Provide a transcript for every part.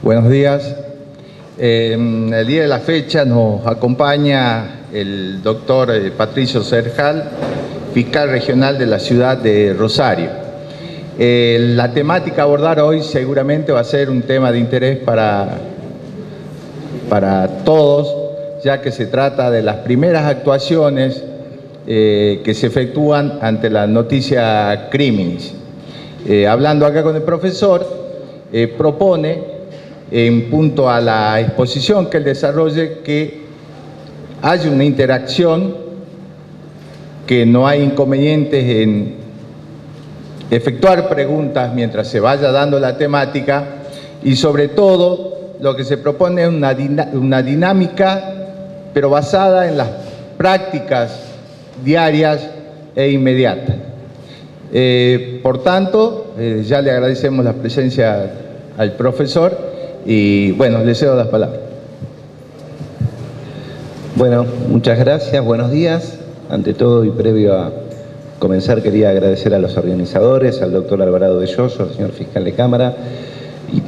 Buenos días. El día de la fecha nos acompaña el doctor Patricio Cerjal, fiscal regional de la ciudad de Rosario. La temática a abordar hoy seguramente va a ser un tema de interés para todos, ya que se trata de las primeras actuaciones que se efectúan ante la noticia criminis. Hablando acá con el profesor, propone, en punto a la exposición que él desarrolle, que haya una interacción, que no hay inconvenientes en efectuar preguntas mientras se vaya dando la temática, y sobre todo lo que se propone es una dinámica, pero basada en las prácticas diarias e inmediatas. Por tanto, ya le agradecemos la presencia al profesor y bueno, le cedo las palabras. Bueno, muchas gracias, buenos días. Ante todo y previo a comenzar, quería agradecer a los organizadores, al doctor Alvarado Belloso, al señor fiscal de Cámara, y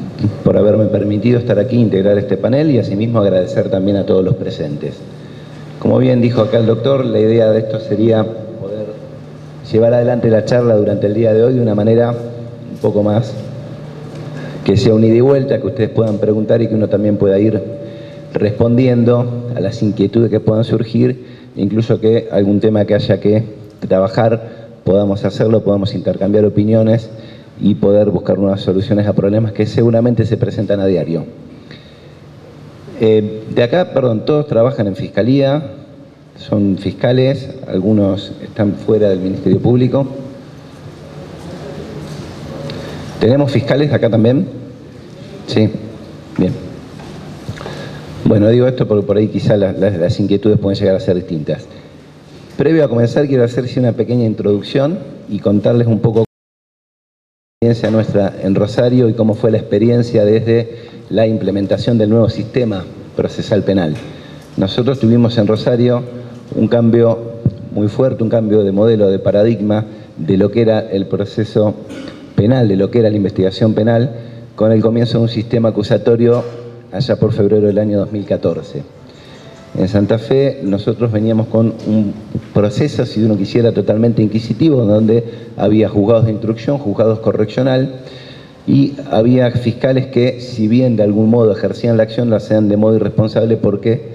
por haberme permitido estar aquí, integrar este panel, y asimismo agradecer también a todos los presentes. Como bien dijo acá el doctor, la idea de esto sería poder llevar adelante la charla durante el día de hoy de una manera un poco más que sea un ida y vuelta, que ustedes puedan preguntar y que uno también pueda ir respondiendo a las inquietudes que puedan surgir, incluso que algún tema que haya que trabajar podamos hacerlo, podamos intercambiar opiniones y poder buscar nuevas soluciones a problemas que seguramente se presentan a diario. De acá, todos trabajan en Fiscalía, son fiscales, algunos están fuera del Ministerio Público. ¿Tenemos fiscales acá también? Sí, bien. Bueno, digo esto porque por ahí quizá las inquietudes pueden llegar a ser distintas. Previo a comenzar, quiero hacerse una pequeña introducción y contarles un poco la experiencia nuestra en Rosario y cómo fue la experiencia desde la implementación del nuevo sistema procesal penal. Nosotros tuvimos en Rosario un cambio muy fuerte, un cambio de modelo, de paradigma de lo que era el proceso penal, de lo que era la investigación penal, con el comienzo de un sistema acusatorio allá por febrero del año 2014. En Santa Fe nosotros veníamos con un proceso, si uno quisiera, totalmente inquisitivo, donde había juzgados de instrucción, juzgados correccional, y había fiscales que, si bien de algún modo ejercían la acción, lo hacían de modo irresponsable, porque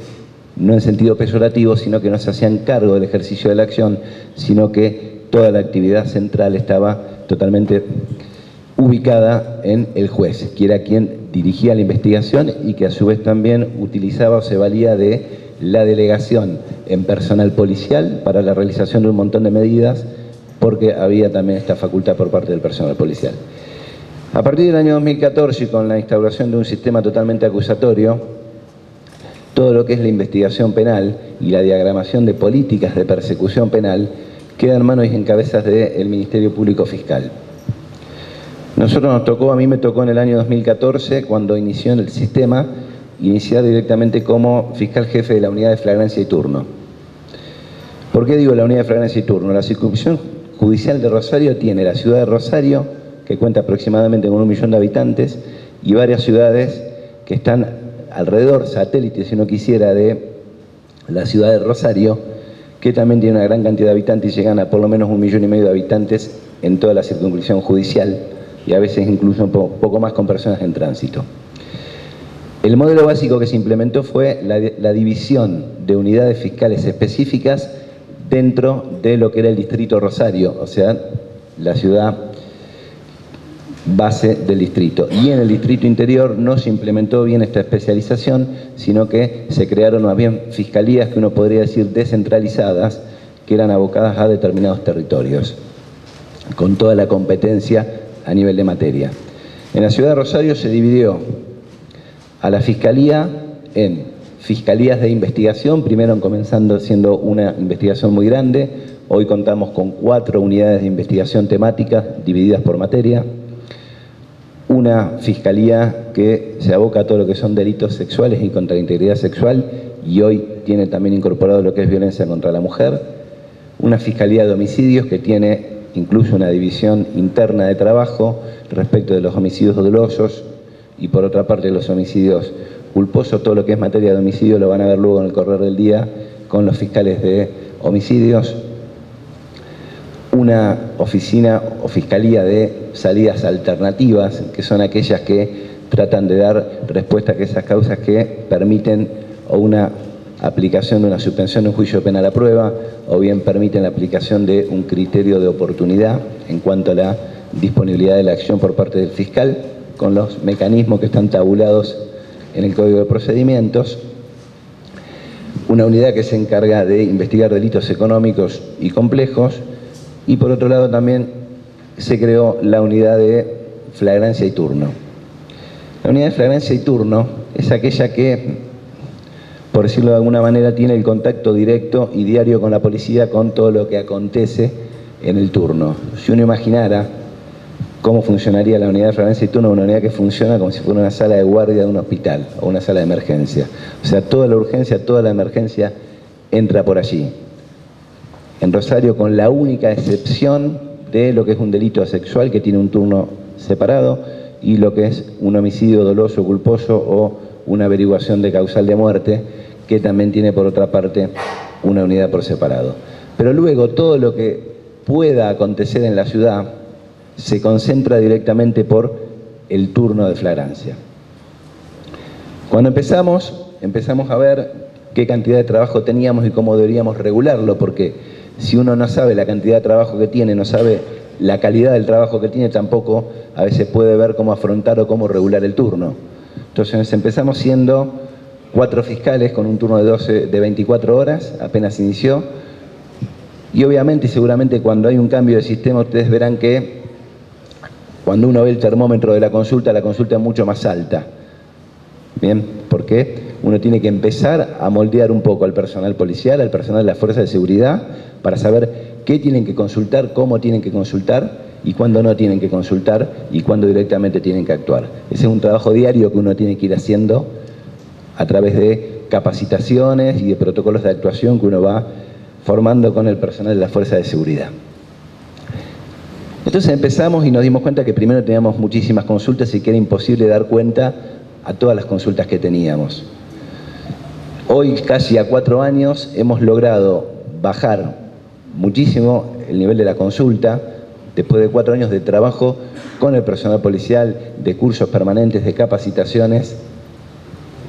no en sentido peyorativo, sino que no se hacían cargo del ejercicio de la acción, sino que toda la actividad central estaba totalmente ubicada en el juez, que era quien dirigía la investigación y que a su vez también utilizaba o se valía de la delegación en personal policial para la realización de un montón de medidas, porque había también esta facultad por parte del personal policial. A partir del año 2014, y con la instauración de un sistema totalmente acusatorio, todo lo que es la investigación penal y la diagramación de políticas de persecución penal queda en manos y en cabezas del Ministerio Público Fiscal. Nosotros nos tocó, a mí me tocó en el año 2014, cuando inició el sistema, iniciar directamente como fiscal jefe de la unidad de flagrancia y turno. ¿Por qué digo la unidad de flagrancia y turno? La circunscripción judicial de Rosario tiene la ciudad de Rosario, que cuenta aproximadamente con 1 millón de habitantes, y varias ciudades que están alrededor, satélites, si uno quisiera, de la ciudad de Rosario, que también tiene una gran cantidad de habitantes y llegan a por lo menos 1,5 millones de habitantes en toda la circunscripción judicial, y a veces incluso un poco más con personas en tránsito. El modelo básico que se implementó fue la división de unidades fiscales específicas dentro de lo que era el distrito Rosario, o sea, la ciudad base del distrito. Y en el distrito interior no se implementó bien esta especialización, sino que se crearon más bien fiscalías que uno podría decir descentralizadas, que eran abocadas a determinados territorios, con toda la competencia a nivel de materia. En la ciudad de Rosario se dividió a la fiscalía en fiscalías de investigación, primero comenzando siendo una investigación muy grande, hoy contamos con 4 unidades de investigación temáticas divididas por materia, una fiscalía que se aboca a todo lo que son delitos sexuales y contra la integridad sexual, y hoy tiene también incorporado lo que es violencia contra la mujer, una fiscalía de homicidios que tiene incluso una división interna de trabajo respecto de los homicidios dolosos, y por otra parte los homicidios culposos. Todo lo que es materia de homicidio lo van a ver luego en el correr del día con los fiscales de homicidios. Una oficina o fiscalía de salidas alternativas, que son aquellas que tratan de dar respuesta a esas causas que permiten o una aplicación de una suspensión de un juicio penal a prueba, o bien permiten la aplicación de un criterio de oportunidad en cuanto a la disponibilidad de la acción por parte del fiscal, con los mecanismos que están tabulados en el Código de Procedimientos. Una unidad que se encarga de investigar delitos económicos y complejos, y por otro lado también se creó la unidad de flagrancia y turno. La unidad de flagrancia y turno es aquella que, por decirlo de alguna manera, tiene el contacto directo y diario con la policía, con todo lo que acontece en el turno. Si uno imaginara cómo funcionaría la unidad de flagrancia y turno, una unidad que funciona como si fuera una sala de guardia de un hospital o una sala de emergencia. O sea, toda la urgencia, toda la emergencia entra por allí. En Rosario, con la única excepción de lo que es un delito sexual, que tiene un turno separado, y lo que es un homicidio doloso, culposo o una averiguación de causal de muerte, que también tiene por otra parte una unidad por separado. Pero luego todo lo que pueda acontecer en la ciudad se concentra directamente por el turno de flagrancia. Cuando empezamos a ver qué cantidad de trabajo teníamos y cómo deberíamos regularlo, porque si uno no sabe la cantidad de trabajo que tiene, no sabe la calidad del trabajo que tiene, tampoco a veces puede ver cómo afrontar o cómo regular el turno. Entonces empezamos siendo 4 fiscales con un turno de 24 horas, apenas inició, y obviamente y seguramente cuando hay un cambio de sistema ustedes verán que cuando uno ve el termómetro de la consulta es mucho más alta. Bien, porque uno tiene que empezar a moldear un poco al personal policial, al personal de las fuerzas de seguridad, para saber qué tienen que consultar, cómo tienen que consultar y cuándo no tienen que consultar y cuándo directamente tienen que actuar. Ese es un trabajo diario que uno tiene que ir haciendo a través de capacitaciones y de protocolos de actuación que uno va formando con el personal de las fuerzas de seguridad. Entonces empezamos y nos dimos cuenta que primero teníamos muchísimas consultas y que era imposible dar cuenta a todas las consultas que teníamos. Hoy, casi a 4 años, hemos logrado bajar muchísimo el nivel de la consulta, después de 4 años de trabajo con el personal policial, de cursos permanentes, de capacitaciones,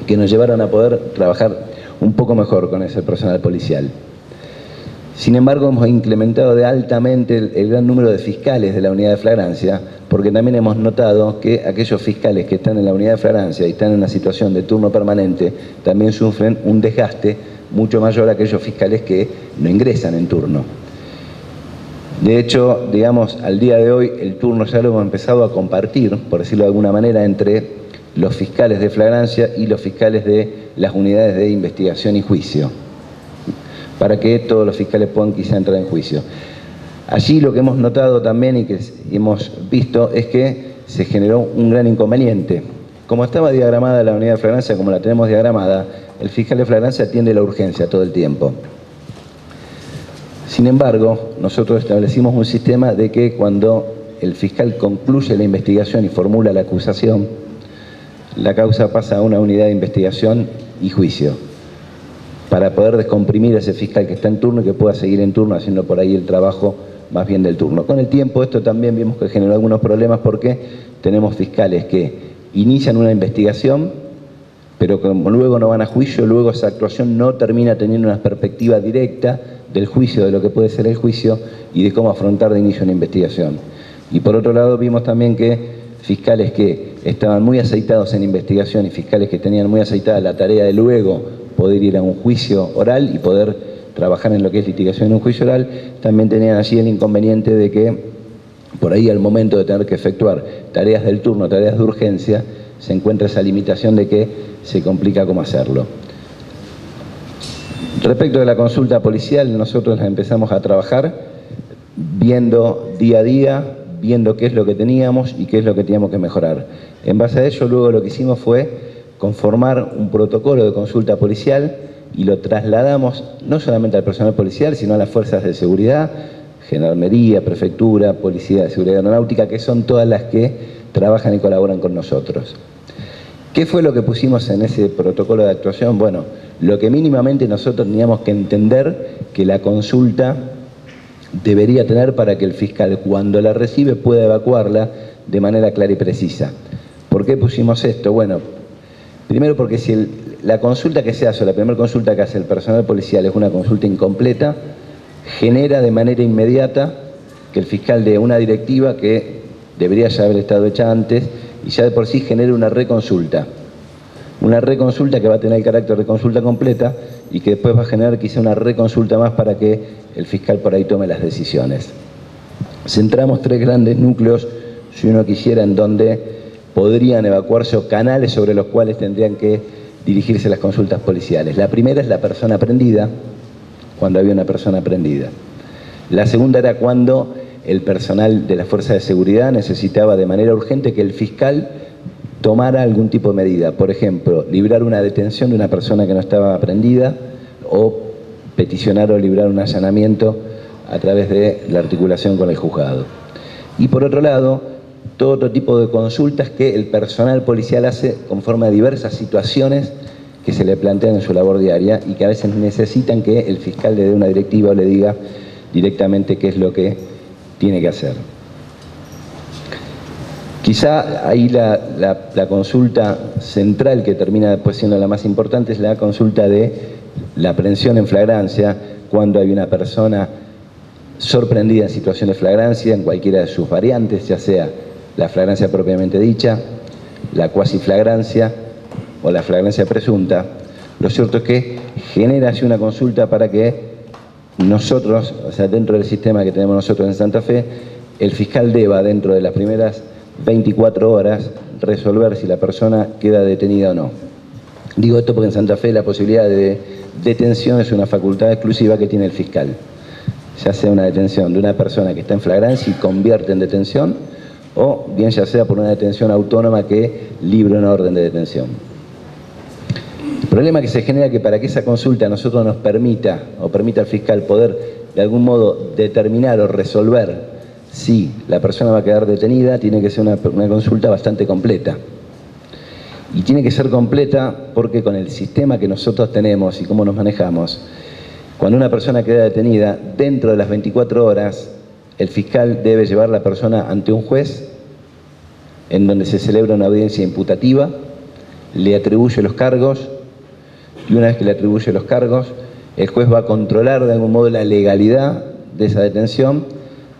que nos llevaron a poder trabajar un poco mejor con ese personal policial. Sin embargo, hemos incrementado altamente el gran número de fiscales de la unidad de flagrancia, porque también hemos notado que aquellos fiscales que están en la unidad de flagrancia y están en una situación de turno permanente, también sufren un desgaste mucho mayor a aquellos fiscales que no ingresan en turno. De hecho, digamos, al día de hoy el turno ya lo hemos empezado a compartir, por decirlo de alguna manera, entre los fiscales de flagrancia y los fiscales de las unidades de investigación y juicio, para que todos los fiscales puedan quizá entrar en juicio. Allí lo que hemos notado también y que hemos visto es que se generó un gran inconveniente. Como estaba diagramada la unidad de flagrancia, como la tenemos diagramada, el fiscal de flagrancia atiende la urgencia todo el tiempo. Sin embargo, nosotros establecimos un sistema de que cuando el fiscal concluye la investigación y formula la acusación, la causa pasa a una unidad de investigación y juicio, para poder descomprimir a ese fiscal que está en turno y que pueda seguir en turno haciendo por ahí el trabajo más bien del turno. Con el tiempo esto también vimos que generó algunos problemas porque tenemos fiscales que inician una investigación, pero como luego no van a juicio, luego esa actuación no termina teniendo una perspectiva directa del juicio, de lo que puede ser el juicio y de cómo afrontar de inicio una investigación. Y por otro lado vimos también que fiscales que estaban muy aceitados en investigación y fiscales que tenían muy aceitada la tarea de luego poder ir a un juicio oral y poder trabajar en lo que es litigación en un juicio oral, también tenían allí el inconveniente de que por ahí al momento de tener que efectuar tareas del turno, tareas de urgencia, se encuentra esa limitación de que se complica cómo hacerlo. Respecto de la consulta policial, nosotros la empezamos a trabajar viendo día a día, viendo qué es lo que teníamos y qué es lo que teníamos que mejorar. En base a ello, luego lo que hicimos fue conformar un protocolo de consulta policial y lo trasladamos no solamente al personal policial, sino a las fuerzas de seguridad, Gendarmería, Prefectura, Policía de Seguridad Aeronáutica, que son todas las que trabajan y colaboran con nosotros. ¿Qué fue lo que pusimos en ese protocolo de actuación? Bueno, lo que mínimamente nosotros teníamos que entender que la consulta debería tener para que el fiscal, cuando la recibe, pueda evacuarla de manera clara y precisa. ¿Por qué pusimos esto? Bueno, primero porque si la consulta que se hace, o la primera consulta que hace el personal policial es una consulta incompleta, genera de manera inmediata que el fiscal dé una directiva que debería ya haber estado hecha antes y ya de por sí genera una reconsulta. Una reconsulta que va a tener el carácter de consulta completa y que después va a generar quizá una reconsulta más para que el fiscal por ahí tome las decisiones. Centramos 3 grandes núcleos, si uno quisiera, en donde podrían evacuarse o canales sobre los cuales tendrían que dirigirse las consultas policiales. La primera es la persona prendida, cuando había una persona prendida. La segunda era cuando el personal de las fuerzas de seguridad necesitaba de manera urgente que el fiscal tomara algún tipo de medida. Por ejemplo, librar una detención de una persona que no estaba prendida o peticionar o librar un allanamiento a través de la articulación con el juzgado. Y por otro lado, todo otro tipo de consultas que el personal policial hace conforme a diversas situaciones que se le plantean en su labor diaria y que a veces necesitan que el fiscal le dé una directiva o le diga directamente qué es lo que tiene que hacer. Quizá ahí la consulta central que termina después siendo la más importante es la consulta de la aprehensión en flagrancia, cuando hay una persona sorprendida en situación de flagrancia en cualquiera de sus variantes, ya sea la flagrancia propiamente dicha, la cuasiflagrancia o la flagrancia presunta. Lo cierto es que genera así una consulta para que nosotros, o sea, dentro del sistema que tenemos nosotros en Santa Fe, el fiscal deba, dentro de las primeras 24 horas, resolver si la persona queda detenida o no. Digo esto porque en Santa Fe la posibilidad de detención es una facultad exclusiva que tiene el fiscal. Ya sea una detención de una persona que está en flagrancia y convierte en detención, o bien ya sea por una detención autónoma que libre una orden de detención. El problema que se genera es que para que esa consulta a nosotros nos permita, o permita al fiscal poder de algún modo determinar o resolver si la persona va a quedar detenida, tiene que ser una consulta bastante completa. Y tiene que ser completa porque con el sistema que nosotros tenemos y cómo nos manejamos, cuando una persona queda detenida, dentro de las 24 horas, el fiscal debe llevar a la persona ante un juez en donde se celebra una audiencia imputativa, le atribuye los cargos y una vez que le atribuye los cargos, el juez va a controlar de algún modo la legalidad de esa detención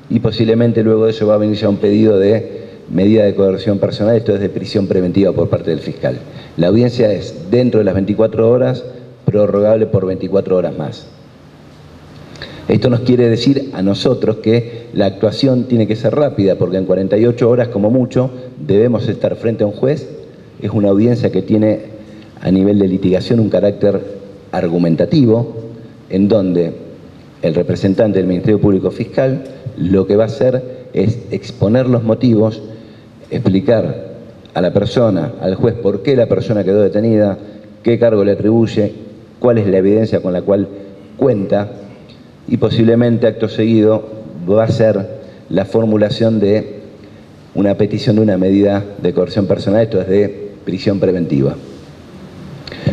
y posiblemente luego de eso va a venir ya un pedido de medida de coerción personal, esto es de prisión preventiva por parte del fiscal. La audiencia es dentro de las 24 horas, prorrogable por 24 horas más. Esto nos quiere decir a nosotros que la actuación tiene que ser rápida, porque en 48 horas como mucho debemos estar frente a un juez. Es una audiencia que tiene a nivel de litigación un carácter argumentativo, en donde el representante del Ministerio Público Fiscal lo que va a hacer es exponer los motivos, explicar a la persona, al juez, por qué la persona quedó detenida, qué cargo le atribuye, cuál es la evidencia con la cual cuenta, y posiblemente acto seguido va a ser la formulación de una petición de una medida de coerción personal, esto es de prisión preventiva.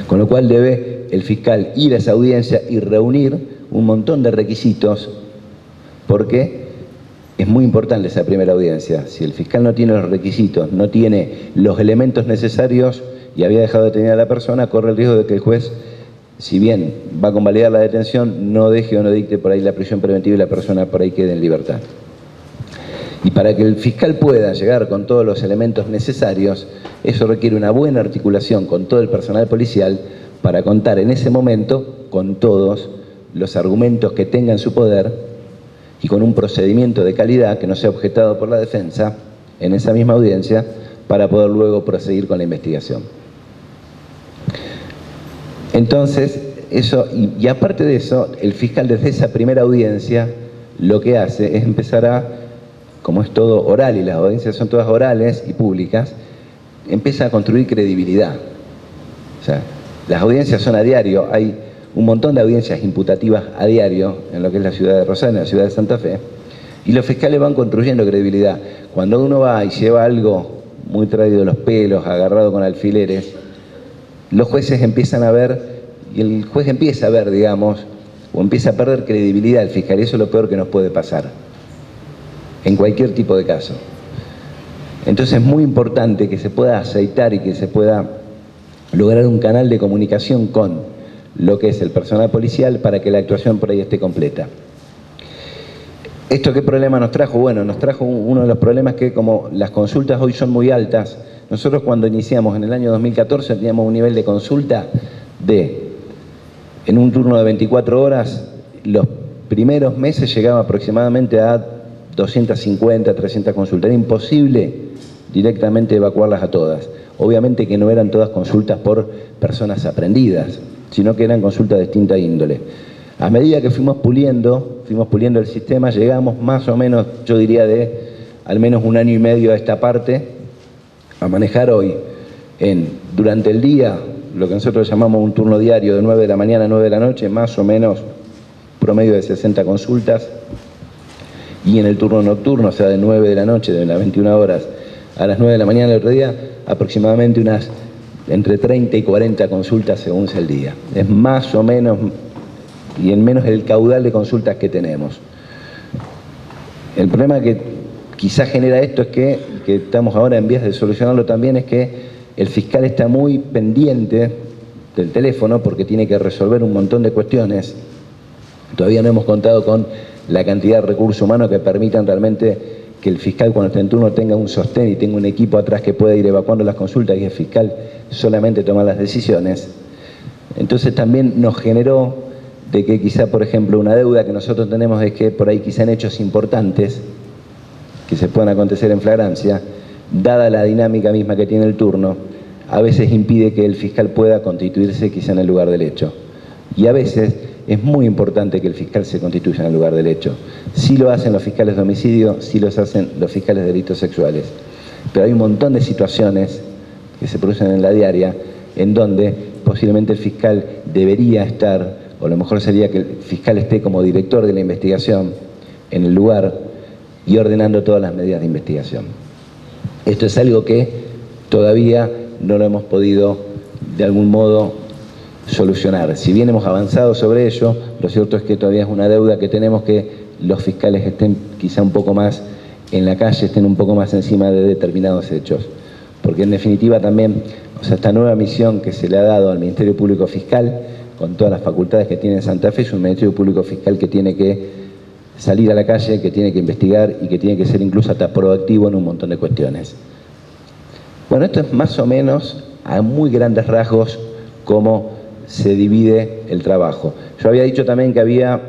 Con lo cual debe el fiscal ir a esa audiencia y reunir un montón de requisitos, porque es muy importante esa primera audiencia. Si el fiscal no tiene los requisitos, no tiene los elementos necesarios y había dejado detenida a la persona, corre el riesgo de que el juez, si bien va a convalidar la detención, no deje o no dicte por ahí la prisión preventiva y la persona por ahí quede en libertad. Y para que el fiscal pueda llegar con todos los elementos necesarios, eso requiere una buena articulación con todo el personal policial para contar en ese momento con todos los argumentos que tenga en su poder y con un procedimiento de calidad que no sea objetado por la defensa en esa misma audiencia para poder luego proseguir con la investigación. Entonces, eso, y aparte de eso, el fiscal desde esa primera audiencia lo que hace es empezar a, como es todo oral y las audiencias son todas orales y públicas, empieza a construir credibilidad. O sea, las audiencias son a diario, hay un montón de audiencias imputativas a diario en lo que es la ciudad de Rosario, en la ciudad de Santa Fe, y los fiscales van construyendo credibilidad. Cuando uno va y lleva algo muy traído de los pelos, agarrado con alfileres, los jueces empiezan a ver, y el juez empieza a ver, digamos, o empieza a perder credibilidad al fiscal, y eso es lo peor que nos puede pasar, en cualquier tipo de caso. Entonces es muy importante que se pueda aceitar y que se pueda lograr un canal de comunicación con lo que es el personal policial para que la actuación por ahí esté completa. ¿Esto qué problema nos trajo? Bueno, nos trajo uno de los problemas que, como las consultas hoy son muy altas, nosotros cuando iniciamos en el año 2014 teníamos un nivel de consulta en un turno de 24 horas, los primeros meses llegaba aproximadamente a 250, 300 consultas. Era imposible directamente evacuarlas a todas. Obviamente que no eran todas consultas por personas aprendidas, sino que eran consultas de distinta índole. A medida que fuimos puliendo el sistema, llegamos más o menos, yo diría de al menos 1 año y medio a esta parte, a manejar hoy durante el día, lo que nosotros llamamos un turno diario de 9 de la mañana a 9 de la noche, más o menos promedio de 60 consultas, y en el turno nocturno, o sea, de 9 de la noche, de las 21 horas a las 9 de la mañana del otro día, aproximadamente unas entre 30 y 40 consultas según sea el día. Es más o menos, y en menos el caudal de consultas que tenemos. El problema que quizás genera esto es que estamos ahora en vías de solucionarlo también, es que el fiscal está muy pendiente del teléfono porque tiene que resolver un montón de cuestiones. Todavía no hemos contado con la cantidad de recursos humanos que permitan realmente que el fiscal cuando esté en turno tenga un sostén y tenga un equipo atrás que pueda ir evacuando las consultas y el fiscal solamente toma las decisiones. Entonces también nos generó de que quizá, por ejemplo, una deuda que nosotros tenemos es que por ahí quizá en hechos importantes que se puedan acontecer en flagrancia, dada la dinámica misma que tiene el turno, a veces impide que el fiscal pueda constituirse quizá en el lugar del hecho. Y a veces es muy importante que el fiscal se constituya en el lugar del hecho. Sí lo hacen los fiscales de homicidio, sí los hacen los fiscales de delitos sexuales. Pero hay un montón de situaciones que se producen en la diaria en donde posiblemente el fiscal debería estar, o lo mejor sería que el fiscal esté como director de la investigación en el lugar y ordenando todas las medidas de investigación. Esto es algo que todavía no lo hemos podido de algún modo solucionar. Si bien hemos avanzado sobre ello, lo cierto es que todavía es una deuda que tenemos, que los fiscales estén quizá un poco más en la calle, estén un poco más encima de determinados hechos. Porque en definitiva también, o sea, esta nueva misión que se le ha dado al Ministerio Público Fiscal, con todas las facultades que tiene en Santa Fe, es un Ministerio Público Fiscal que tiene que salir a la calle, que tiene que investigar y que tiene que ser incluso hasta proactivo en un montón de cuestiones. Bueno, esto es más o menos a muy grandes rasgos cómo se divide el trabajo. Yo había dicho también que había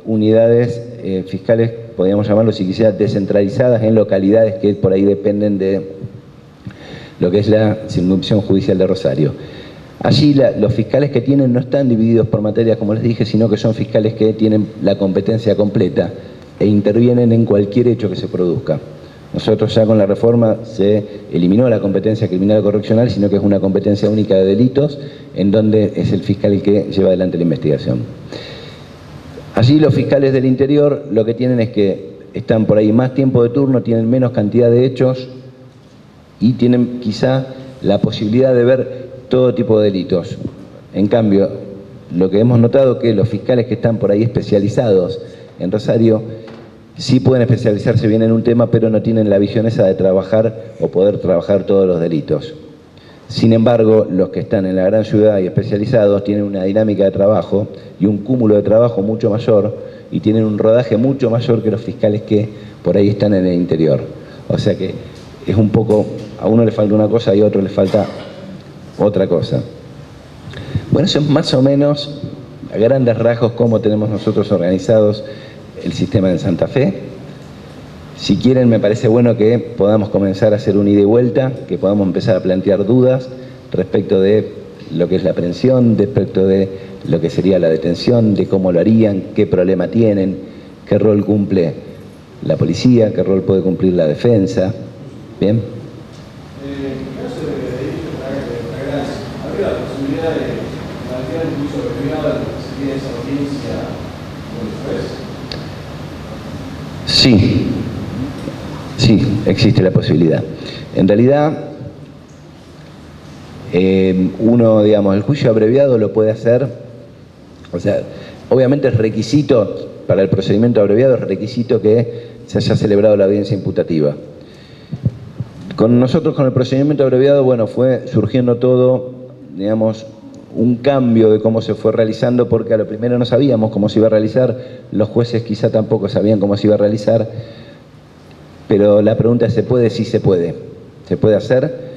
unidades fiscales, podríamos llamarlo si quisiera, descentralizadas en localidades que por ahí dependen de lo que es la circunscripción judicial de Rosario. Allí los fiscales que tienen no están divididos por materias, como les dije, sino que son fiscales que tienen la competencia completa e intervienen en cualquier hecho que se produzca. Nosotros ya con la reforma se eliminó la competencia criminal correccional, sino que es una competencia única de delitos, en donde es el fiscal el que lleva adelante la investigación. Allí los fiscales del interior lo que tienen es que están por ahí más tiempo de turno, tienen menos cantidad de hechos y tienen quizá la posibilidad de ver todo tipo de delitos. En cambio, lo que hemos notado es que los fiscales que están por ahí especializados en Rosario sí pueden especializarse bien en un tema, pero no tienen la visión esa de trabajar o poder trabajar todos los delitos. Sin embargo, los que están en la gran ciudad y especializados tienen una dinámica de trabajo y un cúmulo de trabajo mucho mayor y tienen un rodaje mucho mayor que los fiscales que por ahí están en el interior. O sea que es un poco, a uno le falta una cosa y a otro le falta otra cosa. Bueno, eso es más o menos a grandes rasgos cómo tenemos nosotros organizados el sistema en Santa Fe. Si quieren, me parece bueno que podamos comenzar a hacer un ida y vuelta, que podamos empezar a plantear dudas respecto de lo que es la aprehensión, respecto de lo que sería la detención, de cómo lo harían, qué problema tienen, qué rol cumple la policía, qué rol puede cumplir la defensa. ¿Bien? En el caso de delitos de flagrancia, ¿habría la posibilidad de plantear un juicio abreviado al que se tiene esa audiencia con el juez? Sí, existe la posibilidad. En realidad, Uno, digamos, el juicio abreviado lo puede hacer, o sea, obviamente es requisito, para el procedimiento abreviado es requisito que se haya celebrado la audiencia imputativa. Con nosotros, con el procedimiento abreviado, bueno, fue surgiendo todo, digamos, un cambio de cómo se fue realizando, porque a lo primero no sabíamos cómo se iba a realizar, los jueces quizá tampoco sabían cómo se iba a realizar, pero la pregunta es, ¿se puede? Sí se puede. Se puede hacer.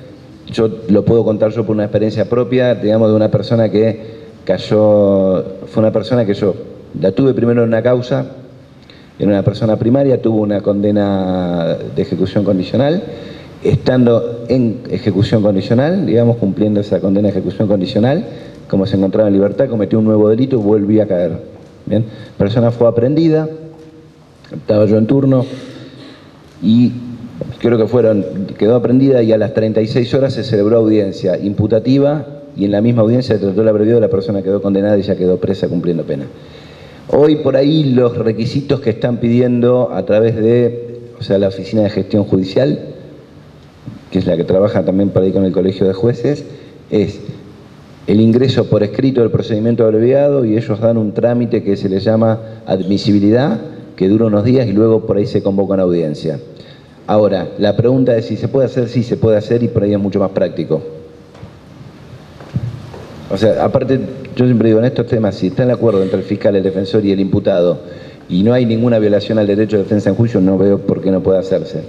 Yo lo puedo contar yo por una experiencia propia, digamos, de una persona que cayó, fue una persona que yo la tuve primero en una causa, era una persona primaria, tuvo una condena de ejecución condicional, estando en ejecución condicional, digamos, cumpliendo esa condena de ejecución condicional, como se encontraba en libertad, cometió un nuevo delito y volvió a caer. Bien, la persona fue aprendida, estaba yo en turno, y creo que quedó aprendida y a las 36 horas se celebró audiencia imputativa y en la misma audiencia se trató el abreviado, la persona quedó condenada y ya quedó presa cumpliendo pena. Hoy por ahí los requisitos que están pidiendo a través de, o sea, la Oficina de Gestión Judicial, que es la que trabaja también por ahí con el Colegio de Jueces, es el ingreso por escrito del procedimiento abreviado y ellos dan un trámite que se les llama admisibilidad, que dura unos días y luego por ahí se convoca una audiencia. Ahora, la pregunta es si se puede hacer, sí se puede hacer y por ahí es mucho más práctico. O sea, aparte, yo siempre digo, en estos temas, si está en acuerdo entre el fiscal, el defensor y el imputado y no hay ninguna violación al derecho de defensa en juicio, no veo por qué no puede hacerse.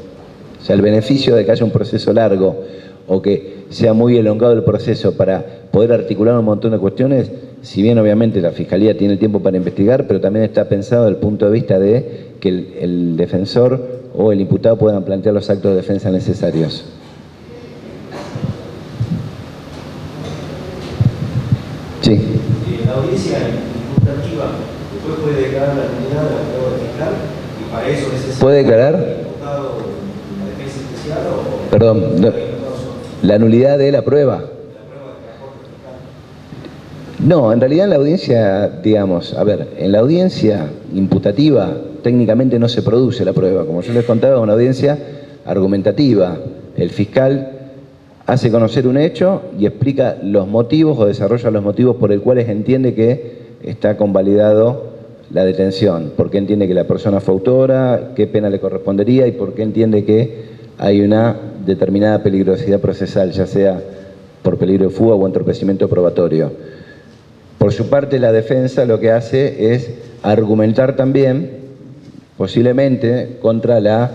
O sea, el beneficio de que haya un proceso largo o que sea muy elongado el proceso para poder articular un montón de cuestiones, si bien obviamente la Fiscalía tiene el tiempo para investigar, pero también está pensado desde el punto de vista de que el defensor o el imputado puedan plantear los actos de defensa necesarios. Sí. La audiencia imputativa después puede declarar la nulidad de la prueba fiscal y para eso necesita ¿Puede declarar? el imputado la defensa especial o Perdón, no, la nulidad de la prueba. No, en realidad en la audiencia, digamos, a ver, en la audiencia imputativa técnicamente no se produce la prueba. Como yo les contaba, es una audiencia argumentativa. El fiscal hace conocer un hecho y explica los motivos o desarrolla los motivos por los cuales entiende que está convalidado la detención, por qué entiende que la persona fue autora, qué pena le correspondería y por qué entiende que hay una determinada peligrosidad procesal, ya sea por peligro de fuga o entorpecimiento probatorio. Por su parte, la defensa lo que hace es argumentar también, posiblemente, contra la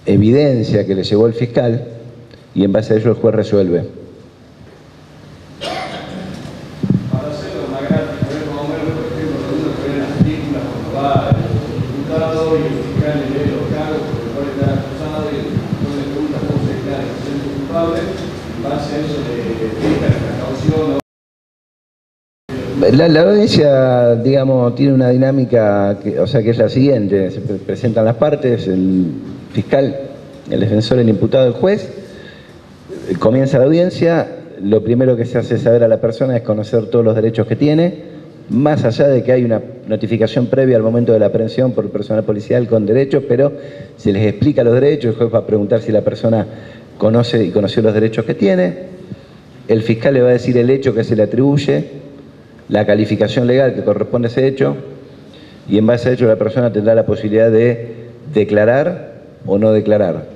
evidencia que le llevó el fiscal y en base a ello el juez resuelve. Para hacerlo más gráfico, ver más o menos, por ejemplo, lo uno que ve en las películas cuando va el imputado y el fiscal le lee los cargos por los cuales está acusado y después le pregunta cómo se declara inocente o culpable, en base a eso le dicta la precaución. La audiencia, digamos, tiene una dinámica, que es la siguiente: se presentan las partes, el fiscal, el defensor, el imputado, el juez, comienza la audiencia, lo primero que se hace saber a la persona es conocer todos los derechos que tiene, más allá de que hay una notificación previa al momento de la aprehensión por personal policial con derechos, pero se les explica los derechos, el juez va a preguntar si la persona conoce y conoció los derechos que tiene, el fiscal le va a decir el hecho que se le atribuye, la calificación legal que corresponde a ese hecho, y en base a ello la persona tendrá la posibilidad de declarar o no declarar.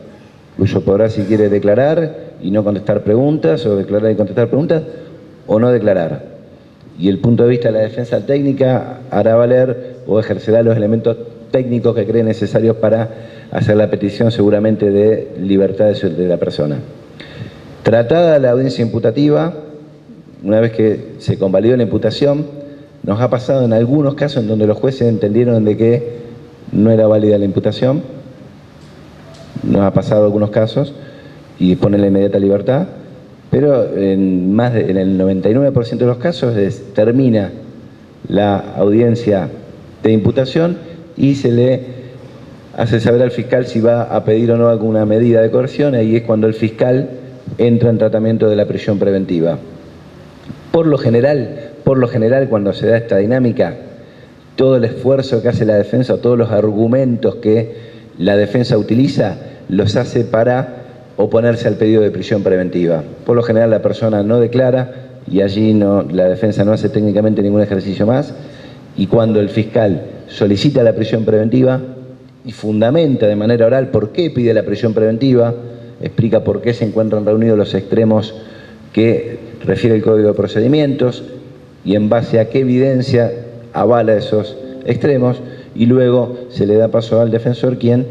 Incluso podrá, si quiere, declarar y no contestar preguntas, o declarar y contestar preguntas, o no declarar. Y el punto de vista de la defensa técnica hará valer o ejercerá los elementos técnicos que cree necesarios para hacer la petición, seguramente, de libertad de la persona. Tratada la audiencia imputativa, una vez que se convalidó la imputación, nos ha pasado en algunos casos en donde los jueces entendieron de que no era válida la imputación, nos ha pasado algunos casos y ponen la inmediata libertad, pero en el 99% de los casos termina la audiencia de imputación y se le hace saber al fiscal si va a pedir o no alguna medida de coerción, y ahí es cuando el fiscal entra en tratamiento de la prisión preventiva. Por lo general, cuando se da esta dinámica, todo el esfuerzo que hace la defensa o todos los argumentos que la defensa utiliza los hace para oponerse al pedido de prisión preventiva. Por lo general la persona no declara y allí la defensa no hace técnicamente ningún ejercicio más, y cuando el fiscal solicita la prisión preventiva y fundamenta de manera oral por qué pide la prisión preventiva, explica por qué se encuentran reunidos los extremos que refiere el Código de Procedimientos y en base a qué evidencia avala esos extremos, y luego se le da paso al defensor, quien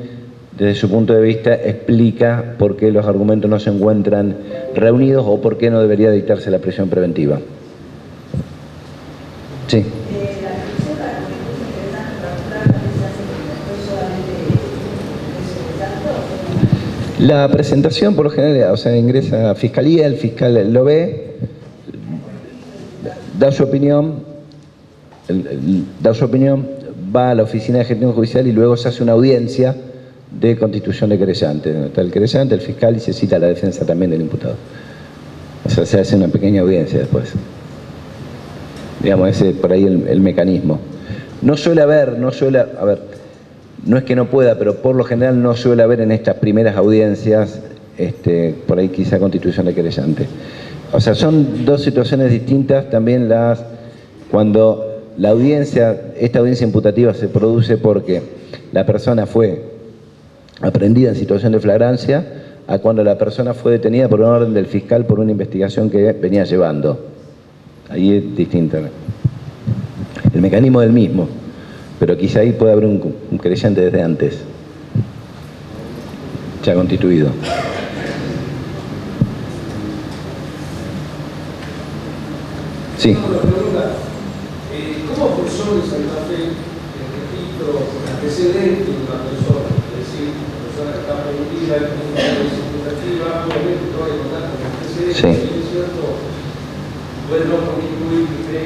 desde su punto de vista explica por qué los argumentos no se encuentran reunidos o por qué no debería dictarse la prisión preventiva. Sí. La presentación por lo general, o sea, ingresa a Fiscalía, el fiscal lo ve, da su opinión, va a la oficina de gestión judicial y luego se hace una audiencia de constitución de querellante, donde está el querellante, el fiscal, y se cita a la defensa también del imputado. O sea, se hace una pequeña audiencia después. Digamos, ese por ahí el mecanismo. No es que no pueda, pero por lo general no suele haber en estas primeras audiencias, por ahí quizá constitución de querellante. O sea, son dos situaciones distintas también cuando esta audiencia imputativa se produce porque la persona fue aprendida en situación de flagrancia, a cuando la persona fue detenida por una orden del fiscal por una investigación que venía llevando. Ahí es distinto. El mecanismo es el mismo, pero quizá ahí puede haber un querellante desde antes, ya constituido. Sí. ¿Cómo funciona en Santa Fe el registro antecedente de una persona? Es decir, la persona que está permitida en una audiencia imputativa, obviamente todo hay que contar con antecedentes, sí. ¿Es cierto? Puede no constituir que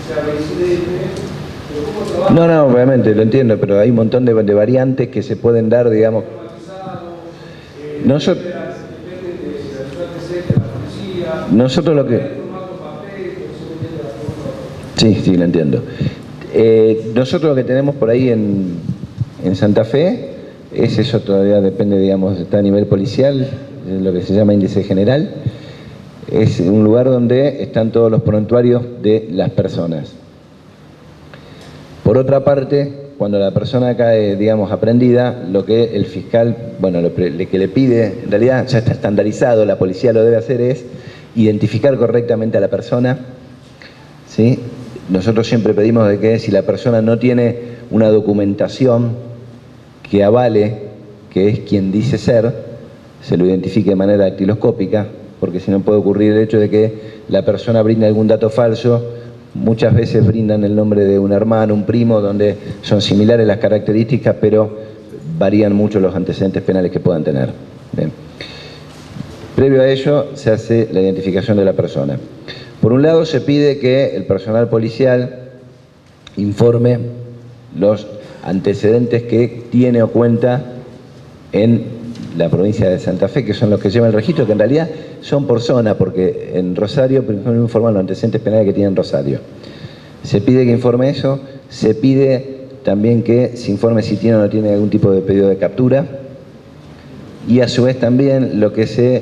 sea reincidente. No, obviamente, lo entiendo, pero hay un montón de variantes que se pueden dar, digamos. Nosotros lo que... Sí, lo entiendo. Nosotros lo que tenemos por ahí en Santa Fe, eso todavía depende, digamos, está a nivel policial, lo que se llama índice general. Es un lugar donde están todos los prontuarios de las personas. Por otra parte, cuando la persona cae, digamos, aprendida, lo que el fiscal, bueno, lo que le pide, en realidad ya está estandarizado, la policía lo debe hacer, es identificar correctamente a la persona, ¿sí? Nosotros siempre pedimos de que si la persona no tiene una documentación que avale que es quien dice ser, se lo identifique de manera dactiloscópica, porque si no puede ocurrir el hecho de que la persona brinde algún dato falso. Muchas veces brindan el nombre de un hermano, un primo, donde son similares las características, pero varían mucho los antecedentes penales que puedan tener. Bien. Previo a ello se hace la identificación de la persona. Por un lado se pide que el personal policial informe los antecedentes que tiene o cuenta en la provincia de Santa Fe, que son los que llevan el registro, que en realidad son por zona, porque en Rosario primero informan los antecedentes penales que tiene en Rosario. Se pide que informe eso, se pide también que se informe si tiene o no tiene algún tipo de pedido de captura, y a su vez también lo que se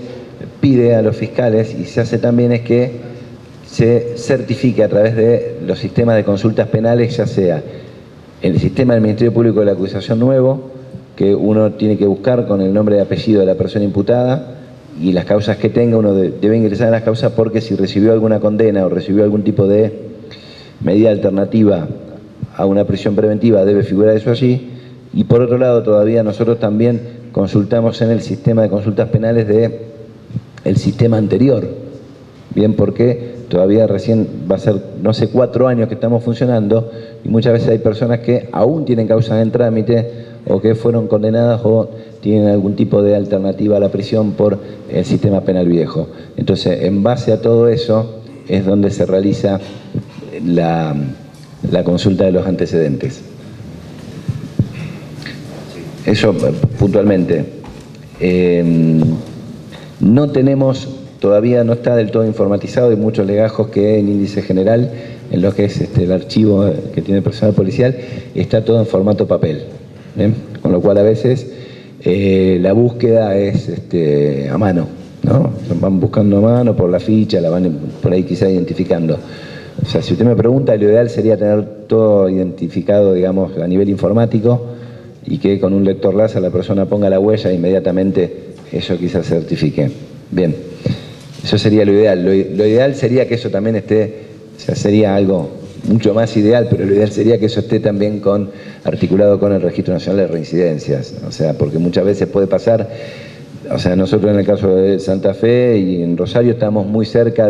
pide a los fiscales y se hace también es que se certifique a través de los sistemas de consultas penales, ya sea el sistema del Ministerio Público de la Acusación nuevo, que uno tiene que buscar con el nombre y apellido de la persona imputada y las causas que tenga, uno debe ingresar en las causas, porque si recibió alguna condena o recibió algún tipo de medida alternativa a una prisión preventiva, debe figurar eso allí. Y por otro lado, todavía nosotros también consultamos en el sistema de consultas penales del sistema anterior, bien, porque todavía recién va a ser, no sé, 4 años que estamos funcionando, y muchas veces hay personas que aún tienen causas en trámite o que fueron condenadas o tienen algún tipo de alternativa a la prisión por el sistema penal viejo. Entonces, en base a todo eso es donde se realiza la consulta de los antecedentes. Eso puntualmente. No tenemos, todavía no está del todo informatizado, hay muchos legajos que en índice general, en lo que es el archivo que tiene el personal policial, está todo en formato papel. ¿Bien? Con lo cual a veces La búsqueda es a mano, ¿no? Van buscando a mano por la ficha, la van por ahí quizá identificando. O sea, si usted me pregunta, lo ideal sería tener todo identificado, digamos, a nivel informático y que con un lector láser la persona ponga la huella e inmediatamente eso quizás certifique. Bien, eso sería lo ideal. Lo ideal sería que eso también esté, o sea, sería algo mucho más ideal, pero lo ideal sería que eso esté también articulado con el Registro Nacional de Reincidencias. O sea, porque muchas veces puede pasar, o sea, nosotros en el caso de Santa Fe y en Rosario estamos muy cerca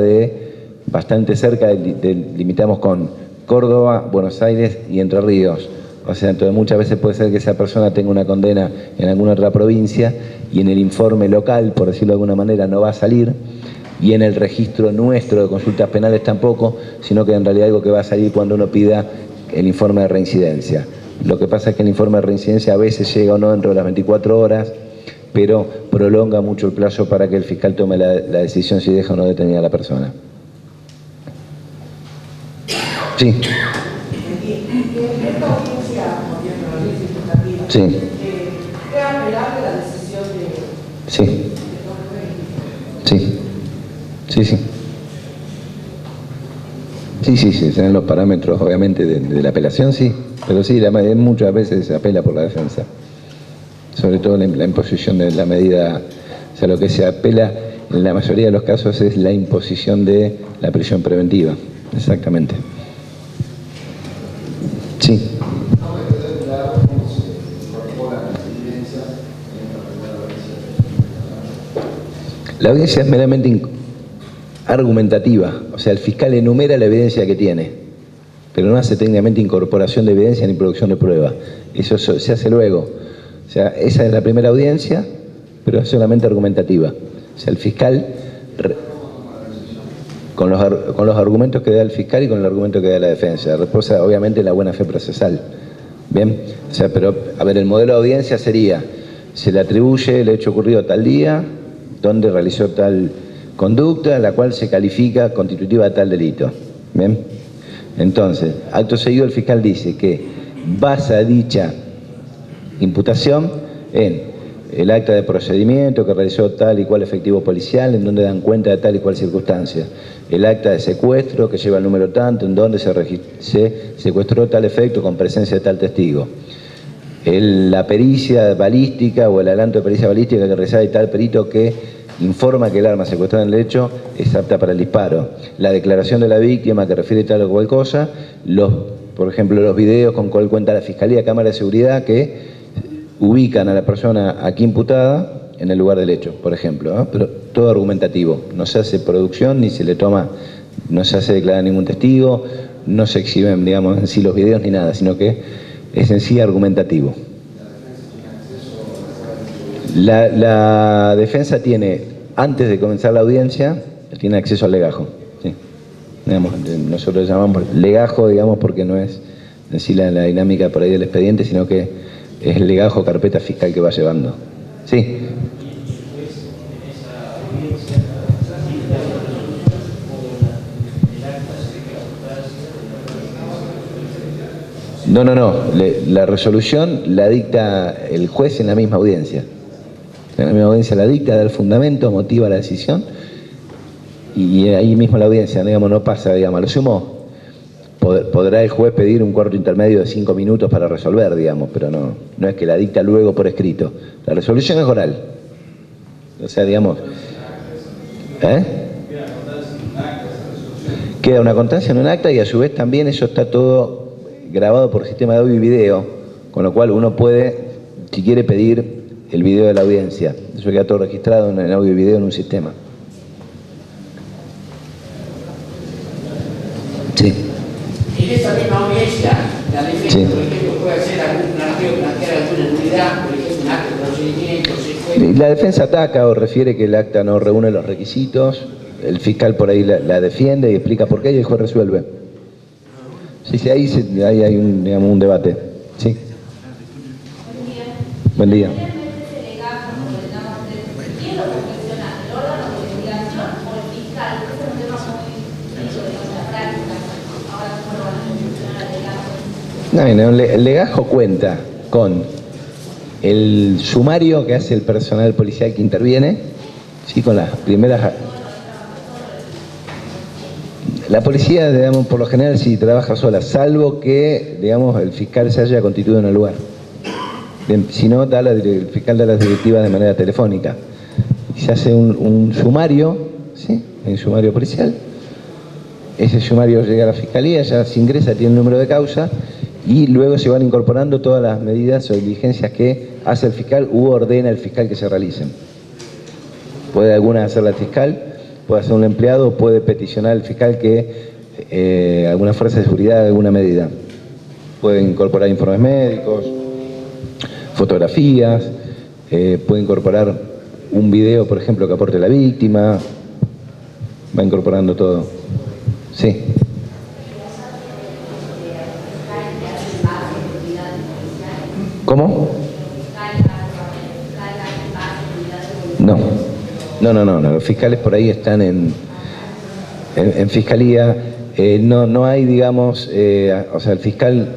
bastante cerca, limitamos con Córdoba, Buenos Aires y Entre Ríos. O sea, entonces muchas veces puede ser que esa persona tenga una condena en alguna otra provincia y en el informe local, por decirlo de alguna manera, no va a salir, y en el registro nuestro de consultas penales tampoco, sino que en realidad algo que va a salir cuando uno pida el informe de reincidencia. Lo que pasa es que el informe de reincidencia a veces llega o no dentro de las 24 horas, pero prolonga mucho el plazo para que el fiscal tome la decisión si deja o no detenida a la persona. Sí. Sí. ¿Es apelable la decisión de... Sí. Sí. Sí, sí. Sí, se dan los parámetros, obviamente, de la apelación, sí. Pero sí, muchas veces se apela por la defensa. Sobre todo la imposición de la medida, o sea, lo que se apela en la mayoría de los casos es la imposición de la prisión preventiva. Exactamente. Sí. La audiencia es meramente argumentativa, o sea, el fiscal enumera la evidencia que tiene, pero no hace técnicamente incorporación de evidencia ni producción de prueba. Eso se hace luego. O sea, esa es la primera audiencia, pero es solamente argumentativa. O sea, el fiscal, con los argumentos que da el fiscal y con el argumento que da la defensa, reposa obviamente la buena fe procesal. Bien, o sea, pero, a ver, el modelo de audiencia sería, se le atribuye el hecho ocurrido tal día, donde realizó tal conducta, la cual se califica constitutiva de tal delito. ¿Bien? Entonces, acto seguido el fiscal dice que basa dicha imputación en el acta de procedimiento que realizó tal y cual efectivo policial, en donde dan cuenta de tal y cual circunstancia, el acta de secuestro que lleva el número tanto, en donde se secuestró tal efecto con presencia de tal testigo, la pericia balística o el adelanto de pericia balística que realiza tal perito que informa que el arma secuestrada en el hecho es apta para el disparo, la declaración de la víctima que refiere tal o cual cosa, por ejemplo, los videos con cual cuenta la Fiscalía, cámara de seguridad que ubican a la persona aquí imputada en el lugar del hecho, por ejemplo, ¿no? Pero todo argumentativo, no se hace producción ni se le toma, no se hace declarar ningún testigo, no se exhiben, digamos, en sí los videos ni nada, sino que es en sí argumentativo. La defensa tiene, antes de comenzar la audiencia, tiene acceso al legajo. ¿Sí? Digamos, nosotros llamamos legajo, digamos, porque no es en sí la dinámica por ahí del expediente, sino que es el legajo carpeta fiscal que va llevando. Sí. No. La resolución la dicta el juez en la misma audiencia. En la misma audiencia la dicta, da el fundamento, motiva la decisión y ahí mismo la audiencia, digamos, no pasa, digamos, a lo sumo podrá el juez pedir un cuarto intermedio de 5 minutos para resolver, digamos, pero no es que la dicta luego por escrito. La resolución es oral. O sea, digamos... Queda una constancia en un acta y a su vez también eso está todo grabado por sistema de audio y video, con lo cual uno puede, si quiere, pedir el video de la audiencia. Eso queda todo registrado en audio y video en un sistema. Sí. En esa misma audiencia, la defensa, sí, por ejemplo, puede hacer plantear alguna nulidad, por ejemplo, un acto de procedimiento, secuestro. La defensa ataca o refiere que el acta no reúne los requisitos, el fiscal por ahí la defiende y explica por qué y el juez resuelve. Sí, ahí hay un debate. Sí. Buen día. No, el legajo cuenta con el sumario que hace el personal policial que interviene, ¿sí? Con las primeras... La policía, digamos, por lo general sí trabaja sola, salvo que, digamos, el fiscal se haya constituido en el lugar. Bien, si no, el fiscal da las directivas de manera telefónica. Y se hace un sumario, ¿sí? Un sumario policial. Ese sumario llega a la fiscalía, ya se ingresa, tiene el número de causa, y luego se van incorporando todas las medidas o diligencias que hace el fiscal u ordena el fiscal que se realicen. Puede alguna hacerla el fiscal, puede hacer un empleado, puede peticionar al fiscal que alguna fuerza de seguridad, alguna medida. Puede incorporar informes médicos, fotografías, puede incorporar un video, por ejemplo, que aporte la víctima, va incorporando todo. Sí. ¿Cómo? No, los fiscales por ahí están en fiscalía, no hay, digamos, o sea, el fiscal,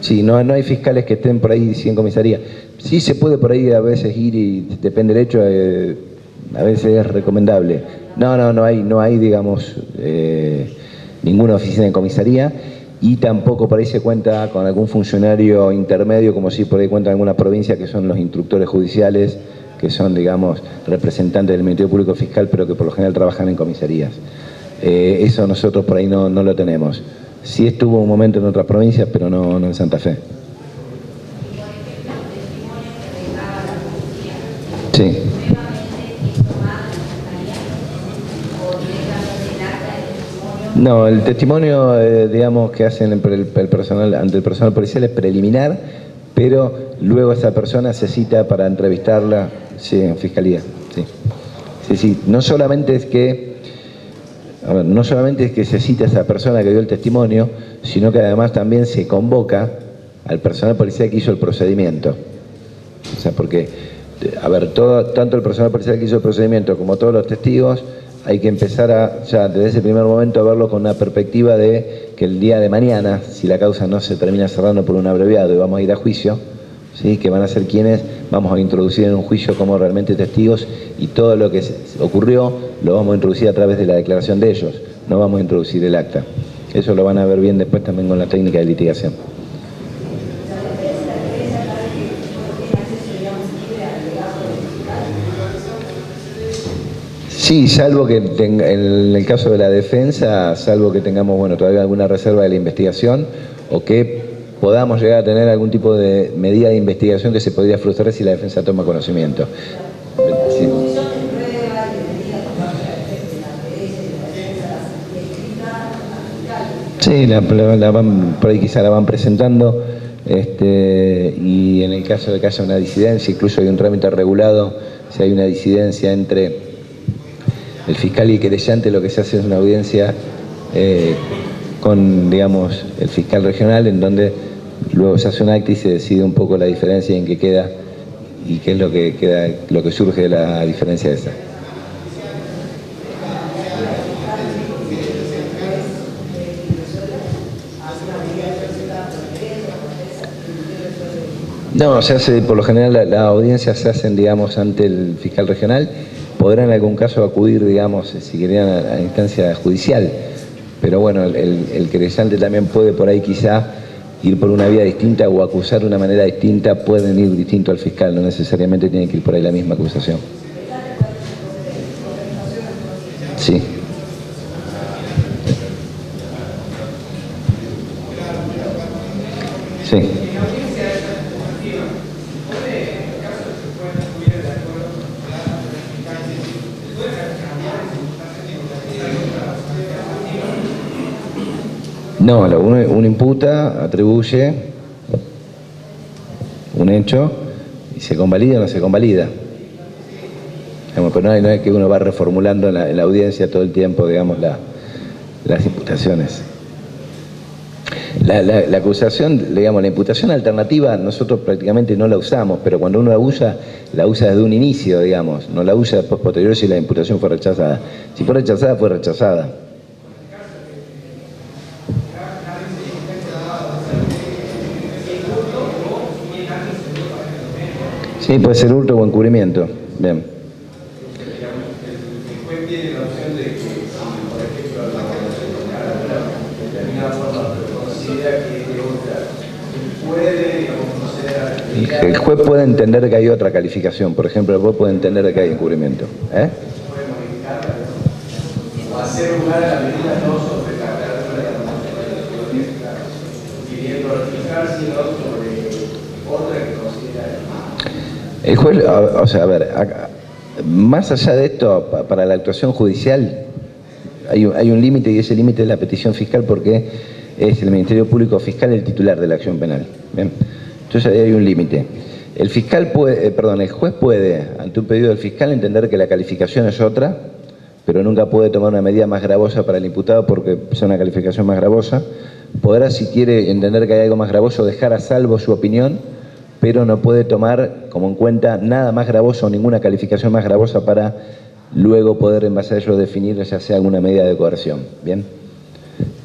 sí, no hay fiscales que estén por ahí en comisaría. Sí se puede por ahí a veces ir y depende del hecho, a veces es recomendable. No hay, digamos, ninguna oficina en comisaría, y tampoco por ahí se cuenta con algún funcionario intermedio, como si por ahí cuenta en alguna provincia, que son los instructores judiciales, que son, digamos, representantes del Ministerio Público Fiscal, pero que por lo general trabajan en comisarías. Eso nosotros por ahí no lo tenemos. Sí estuvo un momento en otras provincias, pero no en Santa Fe. Sí. No, el testimonio, digamos, que hacen el personal ante el personal policial es preliminar, pero luego esa persona se cita para entrevistarla, sí, en fiscalía. Sí. No solamente es que, se cita a esa persona que dio el testimonio, sino que además también se convoca al personal policial que hizo el procedimiento. O sea, porque, tanto el personal policial que hizo el procedimiento como todos los testigos, hay que empezar ya desde ese primer momento a verlo con una perspectiva de que el día de mañana, si la causa no se termina cerrando por un abreviado y vamos a ir a juicio, ¿sí? Que van a ser quienes vamos a introducir en un juicio como realmente testigos, y todo lo que ocurrió lo vamos a introducir a través de la declaración de ellos, no vamos a introducir el acta. Eso lo van a ver bien después también con la técnica de litigación. Sí, salvo que en el caso de la defensa, salvo que tengamos, todavía alguna reserva de la investigación, o que podamos llegar a tener algún tipo de medida de investigación que se podría frustrar si la defensa toma conocimiento. Sí. Sí, por ahí quizá la van presentando, y en el caso de que haya una disidencia, incluso hay un trámite regulado, si hay una disidencia entre el fiscal y el querellante, lo que se hace es una audiencia con, digamos, el fiscal regional, en donde luego se hace un acta y se decide un poco la diferencia en qué queda y qué es lo que queda, lo que surge de la diferencia esa. No, se hace, por lo general, las audiencias se hacen, digamos, ante el fiscal regional. Podrán en algún caso acudir, digamos, si querían, a la instancia judicial, pero bueno, el querellante también puede por ahí quizá ir por una vía distinta o acusar de una manera distinta, pueden ir distinto al fiscal, no necesariamente tienen que ir por ahí la misma acusación. Sí. Sí. No, uno imputa, atribuye un hecho y se convalida o no se convalida. Digamos, pero no es que uno va reformulando en la audiencia todo el tiempo, digamos, las imputaciones. La acusación, digamos, la imputación alternativa nosotros prácticamente no la usamos, pero cuando uno la usa desde un inicio, digamos, no la usa después posterior si la imputación fue rechazada. Si fue rechazada, fue rechazada. Sí, puede ser hurto o encubrimiento. Bien. El juez tiene la opción de que, si por ejemplo la determinada forma considera que es de otra, puede, digamos, considerar. El juez puede entender que hay otra calificación. Por ejemplo, el juez puede entender que hay encubrimiento. Puede modificarla o hacer lugar a la medida no sobre la carátula pidiendo ratificar, sino sobre otra que considera. El juez, o sea, a ver, más allá de esto, para la actuación judicial hay un límite, y ese límite es la petición fiscal, porque es el Ministerio Público Fiscal el titular de la acción penal. ¿Bien? Entonces ahí hay un límite. El juez puede, ante un pedido del fiscal, entender que la calificación es otra, pero nunca puede tomar una medida más gravosa para el imputado porque es una calificación más gravosa. Podrá, si quiere entender que hay algo más gravoso, dejar a salvo su opinión, pero no puede tomar como en cuenta nada más gravoso o ninguna calificación más gravosa para luego poder en base a ello definir ya sea alguna medida de coerción. ¿Bien?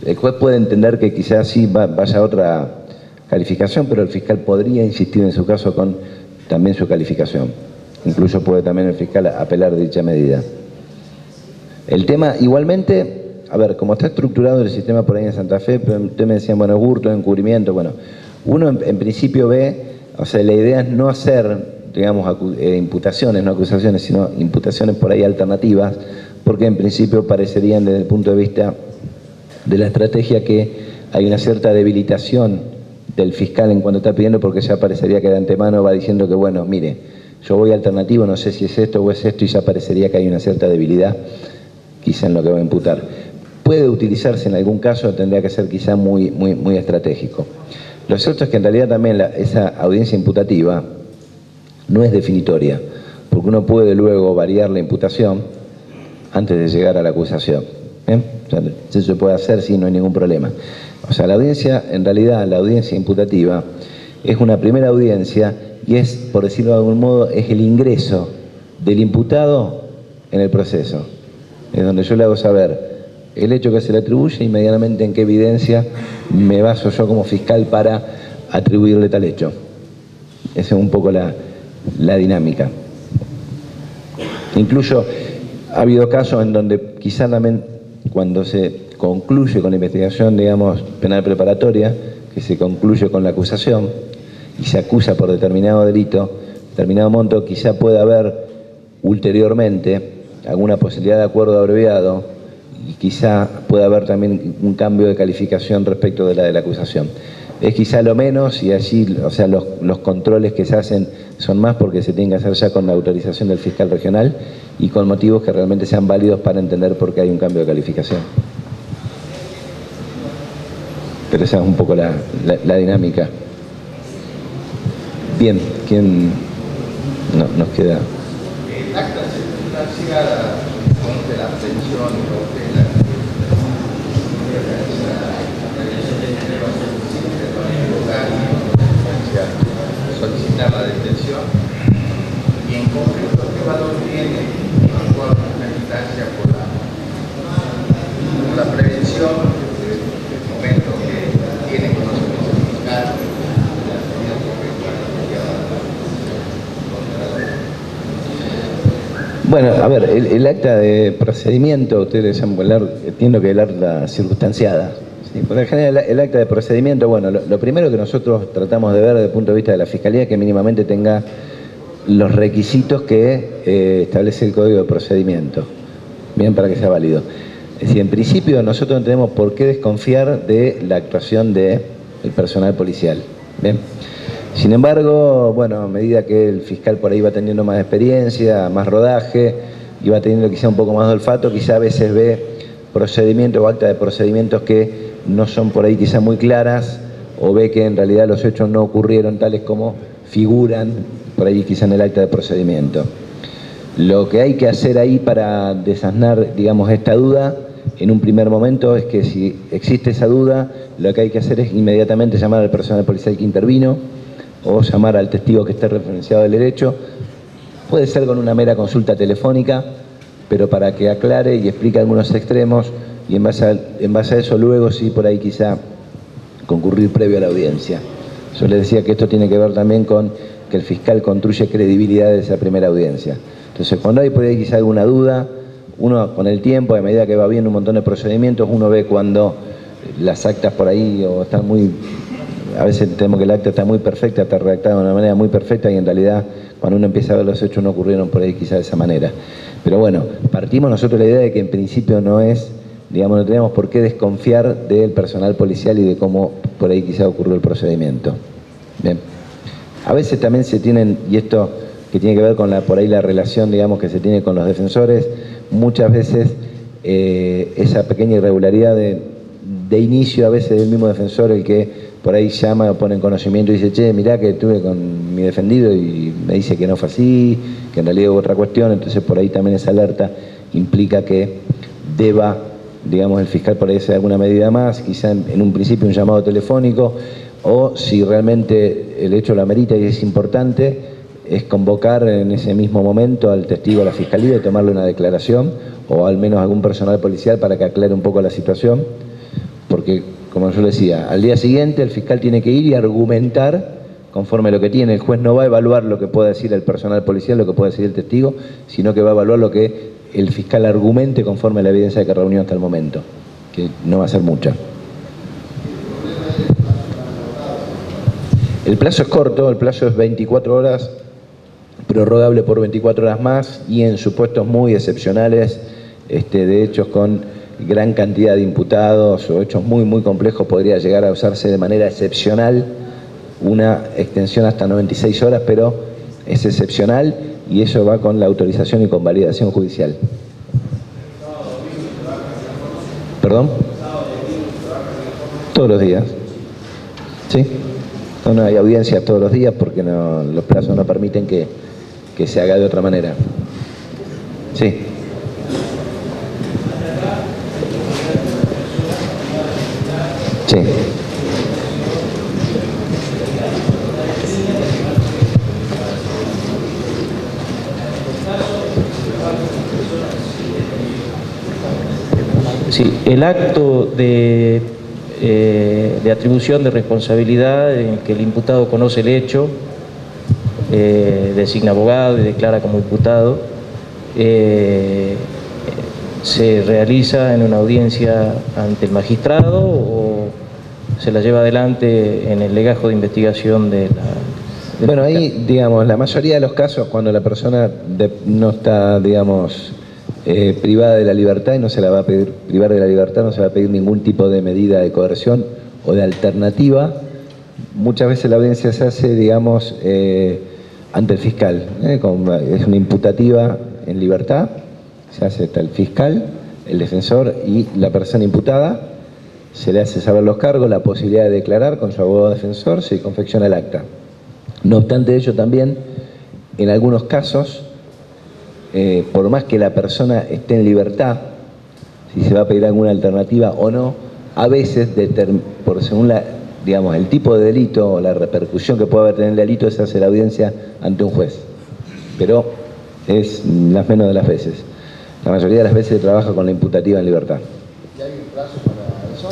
El juez puede entender que quizás sí vaya a otra calificación, pero el fiscal podría insistir en su caso con también su calificación. Incluso puede también el fiscal apelar de dicha medida. El tema, igualmente, a ver, como está estructurado el sistema por ahí en Santa Fe, ustedes me decían, bueno, hurto, encubrimiento, bueno, uno en principio ve, o sea, la idea es no hacer, digamos, imputaciones, no acusaciones, sino imputaciones por ahí alternativas, porque en principio parecerían desde el punto de vista de la estrategia que hay una cierta debilitación del fiscal en cuanto está pidiendo, porque ya parecería que de antemano va diciendo que, bueno, mire, yo voy alternativo, no sé si es esto o es esto, y ya parecería que hay una cierta debilidad quizá en lo que va a imputar. Puede utilizarse en algún caso, tendría que ser quizá muy estratégico. Lo cierto es que en realidad también esa audiencia imputativa no es definitoria, porque uno puede luego variar la imputación antes de llegar a la acusación. ¿Bien? O sea, eso se puede hacer sin no hay ningún problema. O sea, la audiencia, en realidad, la audiencia imputativa es una primera audiencia y es, por decirlo de algún modo, es el ingreso del imputado en el proceso. Es donde yo le hago saber el hecho que se le atribuye y medianamente en qué evidencia me baso yo como fiscal para atribuirle tal hecho. Esa es un poco la dinámica. Incluso ha habido casos en donde quizá también cuando se concluye con la investigación, digamos, penal preparatoria, que se concluye con la acusación y se acusa por determinado delito, determinado monto, quizá pueda haber ulteriormente alguna posibilidad de acuerdo abreviado y quizá pueda haber también un cambio de calificación respecto de la acusación. Es quizá lo menos y allí, o sea, los controles que se hacen son más porque se tienen que hacer ya con la autorización del fiscal regional y con motivos que realmente sean válidos para entender por qué hay un cambio de calificación. Pero esa es un poco la dinámica. Bien, ¿quién nos queda? El acta circunstanciada de la abstención solicitar la detención y en concreto qué valor tiene una instancia por la prevención en el momento que tiene conocimiento fiscal. Bueno, a ver, el acta de procedimiento, ustedes entiendo que el acta circunstanciada. ¿Sí? Porque en general el acta de procedimiento, bueno, lo primero que nosotros tratamos de ver desde el punto de vista de la Fiscalía es que mínimamente tenga los requisitos que establece el Código de Procedimiento, bien, para que sea válido. Es decir, en principio nosotros no tenemos por qué desconfiar de la actuación del personal policial, bien. Sin embargo, bueno, a medida que el fiscal por ahí va teniendo más experiencia, más rodaje, y va teniendo quizá un poco más de olfato, quizá a veces ve procedimientos o actas de procedimientos que no son por ahí quizá muy claras, o ve que en realidad los hechos no ocurrieron tales como figuran por ahí quizá en el acta de procedimiento. Lo que hay que hacer ahí para desasnar, digamos, esta duda, en un primer momento, es que si existe esa duda, lo que hay que hacer es inmediatamente llamar al personal policial que intervino, o llamar al testigo que esté referenciado del derecho. Puede ser con una mera consulta telefónica, pero para que aclare y explique algunos extremos, y en base a eso luego sí por ahí quizá concurrir previo a la audiencia. Yo les decía que esto tiene que ver también con que el fiscal construye credibilidad de esa primera audiencia. Entonces, cuando hay por ahí quizá alguna duda, uno con el tiempo, a medida que va viendo un montón de procedimientos, uno ve cuando las actas por ahí o están muy... A veces tenemos que el acta está muy perfecta, está redactada de una manera muy perfecta y en realidad cuando uno empieza a ver los hechos no ocurrieron por ahí quizá de esa manera. Pero bueno, partimos nosotros la idea de que en principio no es, digamos, no tenemos por qué desconfiar del personal policial y de cómo por ahí quizá ocurrió el procedimiento. Bien. A veces también se tienen, y esto que tiene que ver con por ahí la relación, digamos, que se tiene con los defensores, muchas veces esa pequeña irregularidad de inicio a veces del mismo defensor, el que por ahí llama o pone en conocimiento y dice, che, mirá que estuve con mi defendido y me dice que no fue así, que en realidad hubo otra cuestión, entonces por ahí también esa alerta implica que deba, digamos, el fiscal por ahí hacer alguna medida más, quizá en un principio un llamado telefónico, o si realmente el hecho lo amerita y es importante, es convocar en ese mismo momento al testigo a la fiscalía y tomarle una declaración, o al menos algún personal policial para que aclare un poco la situación, porque, como yo le decía, al día siguiente el fiscal tiene que ir y argumentar conforme a lo que tiene. El juez no va a evaluar lo que pueda decir el personal policial, lo que pueda decir el testigo, sino que va a evaluar lo que el fiscal argumente conforme a la evidencia que reunió hasta el momento, que no va a ser mucha. El plazo es corto, el plazo es 24 horas, prorrogable por 24 horas más y en supuestos muy excepcionales, de hechos con gran cantidad de imputados o hechos muy complejos, podría llegar a usarse de manera excepcional una extensión hasta 96 horas, pero es excepcional y eso va con la autorización y con validación judicial. ¿Perdón? Todos los días. ¿Sí? No hay audiencias todos los días porque los plazos no permiten que se haga de otra manera. Sí. Sí. Sí, el acto de atribución de responsabilidad en que el imputado conoce el hecho, designa abogado y declara como imputado, ¿se realiza en una audiencia ante el magistrado o se la lleva adelante en el legajo de investigación de la... Bueno, ahí, digamos, la mayoría de los casos cuando la persona no está, digamos, privada de la libertad y no se la va a pedir, privar de la libertad, no se va a pedir ningún tipo de medida de coerción o de alternativa, muchas veces la audiencia se hace, digamos, ante el fiscal, es una imputativa en libertad, se hace hasta el fiscal, el defensor y la persona imputada, se le hace saber los cargos, la posibilidad de declarar con su abogado defensor, se confecciona el acta. No obstante ello también, en algunos casos, por más que la persona esté en libertad, si se va a pedir alguna alternativa o no, a veces, según digamos, el tipo de delito o la repercusión que puede haber tener el delito, se hace la audiencia ante un juez. Pero es las menos de las veces. La mayoría de las veces se trabaja con la imputativa en libertad. ¿Y hay un plazo para eso?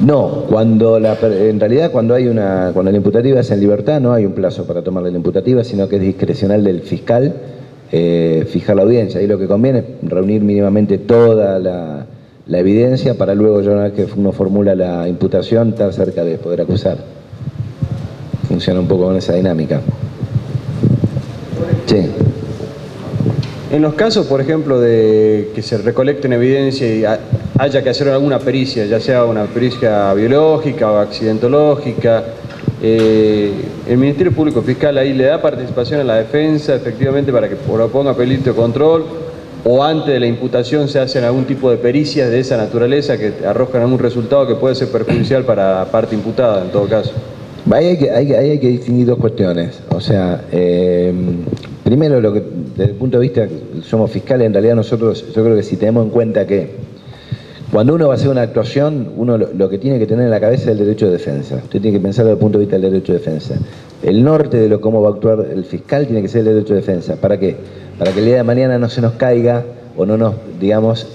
No, en realidad cuando la imputativa es en libertad no hay un plazo para tomar la imputativa, sino que es discrecional del fiscal fijar la audiencia. Ahí lo que conviene es reunir mínimamente toda la evidencia para luego, ya una vez que uno formula la imputación, estar cerca de poder acusar. Funciona un poco con esa dinámica. Sí. En los casos, por ejemplo, de que se recolecten evidencia y haya que hacer alguna pericia, ya sea una pericia biológica o accidentológica, el Ministerio Público Fiscal ahí le da participación a la defensa, efectivamente, para que proponga peligro de control, o antes de la imputación se hacen algún tipo de pericias de esa naturaleza que arrojan algún resultado que puede ser perjudicial para la parte imputada, en todo caso. Ahí hay que distinguir dos cuestiones. O sea, primero, desde el punto de vista, somos fiscales, en realidad nosotros, yo creo que si tenemos en cuenta que cuando uno va a hacer una actuación, uno lo que tiene que tener en la cabeza es el derecho de defensa. Usted tiene que pensar desde el punto de vista del derecho de defensa. El norte de cómo va a actuar el fiscal tiene que ser el derecho de defensa. ¿Para qué? Para que el día de mañana no se nos caiga o no nos, digamos,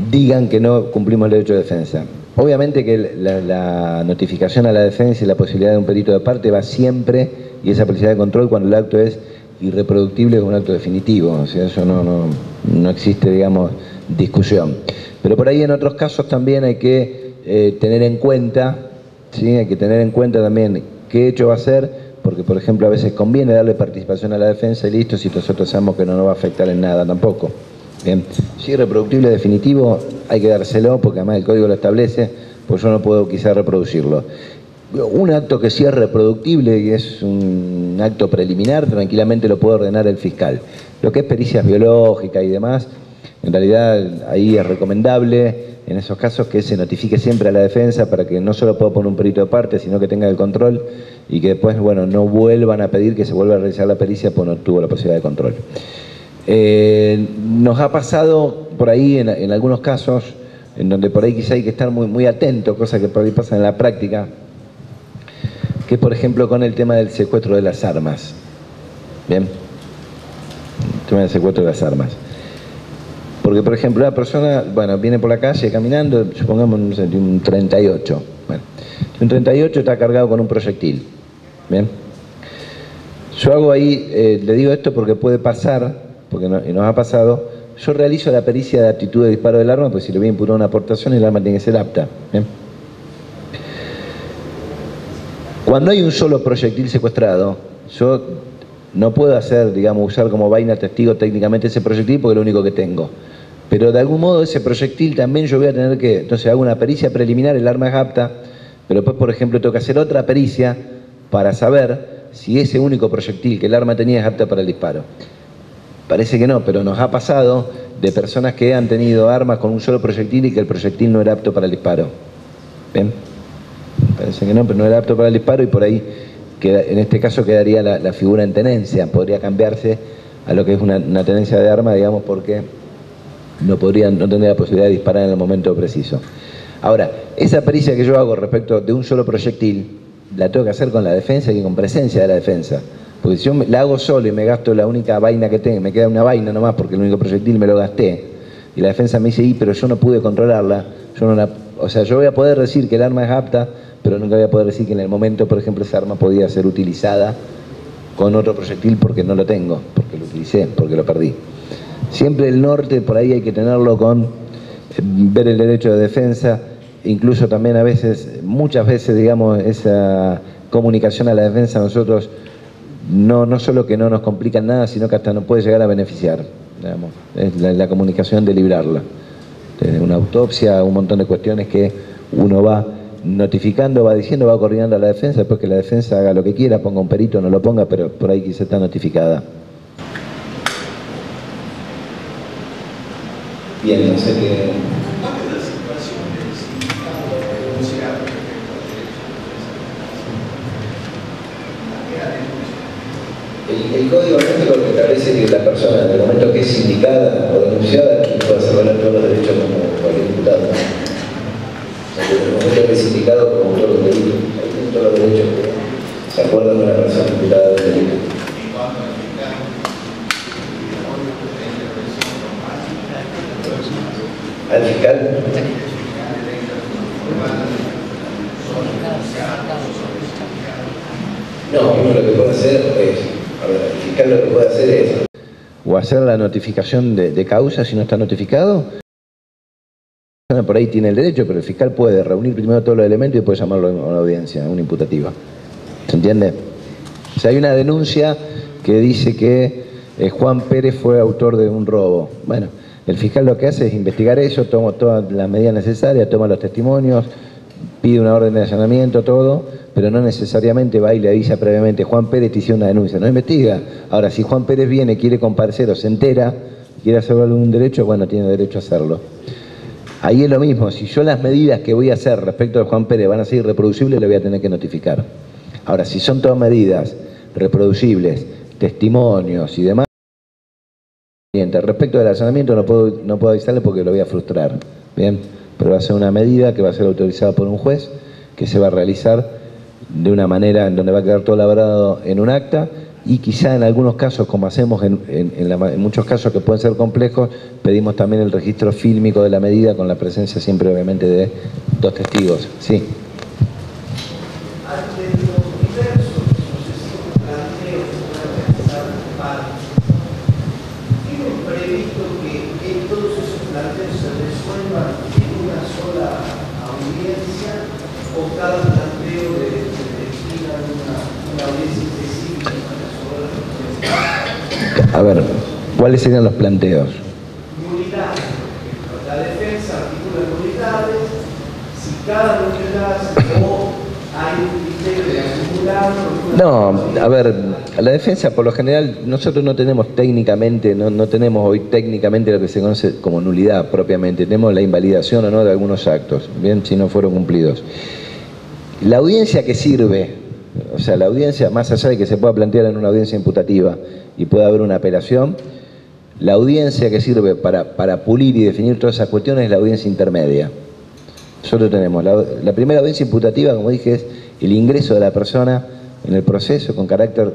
digan que no cumplimos el derecho de defensa. Obviamente que la notificación a la defensa y la posibilidad de un perito de parte va siempre y esa pericia de control cuando el acto es irreproductible es un acto definitivo, o sea, eso no existe, digamos, discusión. Pero por ahí en otros casos también hay que tener en cuenta, ¿sí? Hay que tener en cuenta también qué hecho va a ser, porque por ejemplo a veces conviene darle participación a la defensa y listo, si nosotros sabemos que no nos va a afectar en nada tampoco. Bien, si es reproductible definitivo hay que dárselo, porque además el código lo establece, pues yo no puedo quizás reproducirlo. Un acto que sí es reproductible y es un acto preliminar, tranquilamente lo puede ordenar el fiscal. Lo que es pericias biológicas y demás, en realidad ahí es recomendable en esos casos que se notifique siempre a la defensa para que no solo pueda poner un perito de parte, sino que tenga el control y que después, bueno, no vuelvan a pedir que se vuelva a realizar la pericia porque no tuvo la posibilidad de control. Nos ha pasado por ahí en algunos casos en donde por ahí quizá hay que estar muy atento, cosa que por ahí pasa en la práctica, que por ejemplo con el tema del secuestro de las armas. Bien, el tema del secuestro de las armas. Porque por ejemplo una persona, bueno, viene por la calle caminando, supongamos no sé, un 38. Bueno, un 38 está cargado con un proyectil. Bien. Yo hago ahí, le digo esto porque puede pasar, porque nos ha pasado, yo realizo la pericia de aptitud de disparo del arma, pues si le voy a imputar una aportación, el arma tiene que ser apta. Bien. Cuando hay un solo proyectil secuestrado, yo no puedo hacer, digamos, usar como vaina testigo técnicamente ese proyectil porque es lo único que tengo. Pero de algún modo ese proyectil también yo voy a tener que, entonces hago una pericia preliminar, el arma es apta, pero después, por ejemplo, tengo que hacer otra pericia para saber si ese único proyectil que el arma tenía es apta para el disparo. Parece que no, pero nos ha pasado de personas que han tenido armas con un solo proyectil y que el proyectil no era apto para el disparo. ¿Bien? Parece que no, pero no era apto para el disparo y por ahí, en este caso quedaría la figura en tenencia, podría cambiarse a lo que es una tenencia de arma, digamos, porque no tendría la posibilidad de disparar en el momento preciso. Ahora, esa pericia que yo hago respecto de un solo proyectil, la tengo que hacer con la defensa y con presencia de la defensa. Porque si yo la hago solo y me gasto la única vaina que tengo, me queda una vaina nomás porque el único proyectil me lo gasté, y la defensa me dice, pero yo no pude controlarla, o sea, yo voy a poder decir que el arma es apta, pero nunca voy a poder decir que en el momento, por ejemplo, esa arma podía ser utilizada con otro proyectil porque no lo tengo, porque lo utilicé, porque lo perdí. Siempre el norte, por ahí hay que tenerlo con ver el derecho de defensa, incluso también a veces, muchas veces, digamos, esa comunicación a la defensa a nosotros no solo que no nos complica nada, sino que hasta nos puede llegar a beneficiar, digamos, es la comunicación de librarla. Desde una autopsia, un montón de cuestiones que uno va notificando, va diciendo, va coordinando a la defensa, después que la defensa haga lo que quiera, ponga un perito, no lo ponga, pero por ahí quizá está notificada. Bien, no sé qué... El código ético que establece que la persona en el momento que es indicada o denunciada puede hacer valer todos los derechos como cualquier imputado. O sea, que en el momento que es indicado como autor del delito, ahí tiene todos los derechos que se acuerdan de una persona imputada del delito. ¿Al fiscal? No, uno lo que puede hacer es, el fiscal lo que puede hacer es o hacer la notificación de causa si no está notificado. Por ahí tiene el derecho, pero el fiscal puede reunir primero todos los elementos y puede llamarlo a una audiencia, a una imputativa. ¿Se entiende? O sea, hay una denuncia que dice que Juan Pérez fue autor de un robo. Bueno, el fiscal lo que hace es investigar eso, toma todas las medidas necesarias, toma los testimonios, pide una orden de allanamiento, todo, pero no necesariamente va y le avisa previamente, Juan Pérez te hizo una denuncia, no investiga. Ahora, si Juan Pérez viene, quiere comparecer o se entera, quiere hacer algún derecho, bueno, tiene derecho a hacerlo. Ahí es lo mismo, si yo las medidas que voy a hacer respecto de Juan Pérez van a ser irreproducibles, le voy a tener que notificar. Ahora, si son todas medidas reproducibles, testimonios y demás, respecto del allanamiento no puedo avisarle porque lo voy a frustrar, ¿bien? Pero va a ser una medida que va a ser autorizada por un juez, que se va a realizar de una manera en donde va a quedar todo labrado en un acta y quizá en algunos casos, como hacemos en muchos casos que pueden ser complejos, pedimos también el registro fílmico de la medida con la presencia siempre obviamente de 2 testigos. Sí. Ante los diversos sucesivos ver, ¿cuáles serían los planteos? Nulidad. La defensa articula nulidades. Si cada nulidad o hay un criterio de acumular. No, a ver, a la defensa por lo general nosotros no tenemos técnicamente, no tenemos hoy técnicamente lo que se conoce como nulidad propiamente, tenemos la invalidación o no de algunos actos, bien, si no fueron cumplidos. La audiencia que sirve, o sea, la audiencia, más allá de que se pueda plantear en una audiencia imputativa y pueda haber una apelación, la audiencia que sirve para pulir y definir todas esas cuestiones es la audiencia intermedia. Nosotros tenemos la primera audiencia imputativa, como dije, es el ingreso de la persona en el proceso con carácter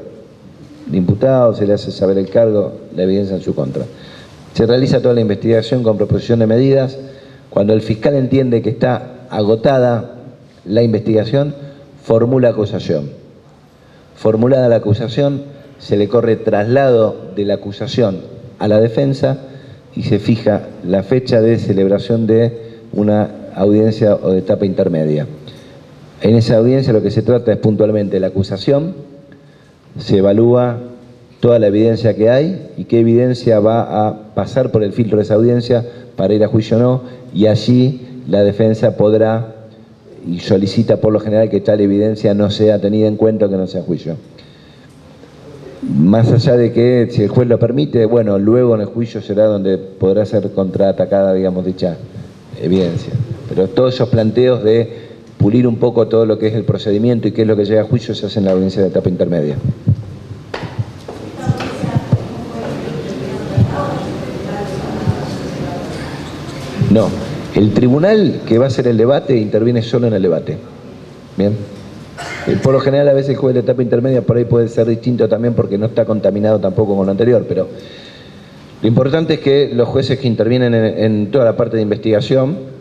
de imputado, se le hace saber el cargo, la evidencia en su contra. Se realiza toda la investigación con proposición de medidas. Cuando el fiscal entiende que está agotada la investigación, formula acusación. Formulada la acusación, se le corre traslado de la acusación a la defensa y se fija la fecha de celebración de una audiencia o de etapa intermedia. En esa audiencia lo que se trata es puntualmente la acusación, se evalúa toda la evidencia que hay y qué evidencia va a pasar por el filtro de esa audiencia para ir a juicio o no, y allí la defensa podrá y solicita por lo general que tal evidencia no sea tenida en cuenta o que no sea juicio. Más allá de que si el juez lo permite, bueno, luego en el juicio será donde podrá ser contraatacada, digamos, dicha evidencia. Pero todos esos planteos de pulir un poco todo lo que es el procedimiento y qué es lo que llega a juicio se hace en la audiencia de etapa intermedia. No, el tribunal que va a hacer el debate interviene solo en el debate. Bien. Por lo general a veces el juez de etapa intermedia por ahí puede ser distinto también porque no está contaminado tampoco con lo anterior, pero lo importante es que los jueces que intervienen en toda la parte de investigación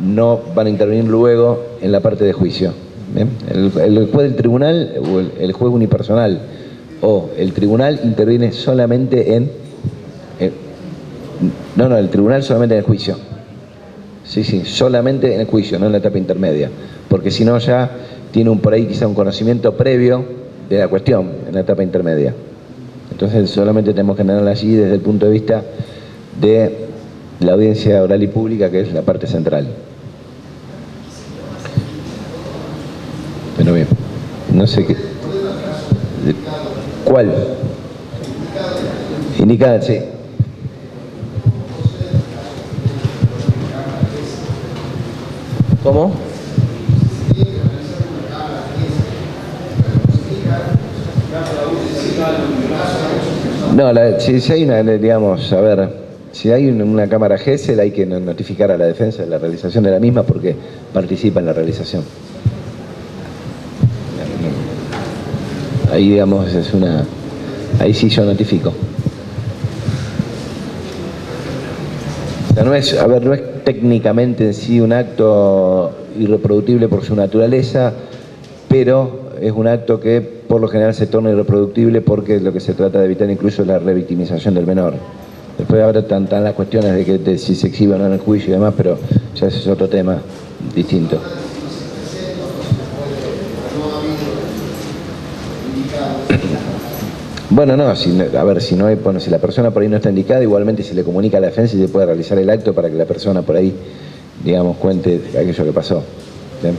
no van a intervenir luego en la parte de juicio. ¿Bien? El juez del tribunal o el juez unipersonal o el tribunal interviene solamente en... No, el tribunal solamente en el juicio. Sí, solamente en el juicio, no en la etapa intermedia. Porque si no ya tiene por ahí quizá un conocimiento previo de la cuestión en la etapa intermedia. Entonces solamente tenemos que tenerla allí desde el punto de vista de la audiencia oral y pública, que es la parte central. Pero bien, no sé qué. ¿Cuál? Indicada, sí. ¿Cómo? No, si hay una, digamos, a ver, si hay una cámara GESEL hay que notificar a la defensa de la realización de la misma porque participa en la realización. Ahí, digamos, es una... Ahí sí yo notifico. O sea, no es, a ver, no es técnicamente en sí un acto irreproductible por su naturaleza, pero es un acto que por lo general se torna irreproductible porque lo que se trata de evitar incluso la revictimización del menor. Después ahora están las cuestiones de si se exhibe o no en el juicio y demás, pero ya ese es otro tema distinto. Bueno, no, a ver, si no hay, bueno, si la persona por ahí no está indicada, igualmente se le comunica a la defensa y se puede realizar el acto para que la persona por ahí, digamos, cuente aquello que pasó. ¿Bien?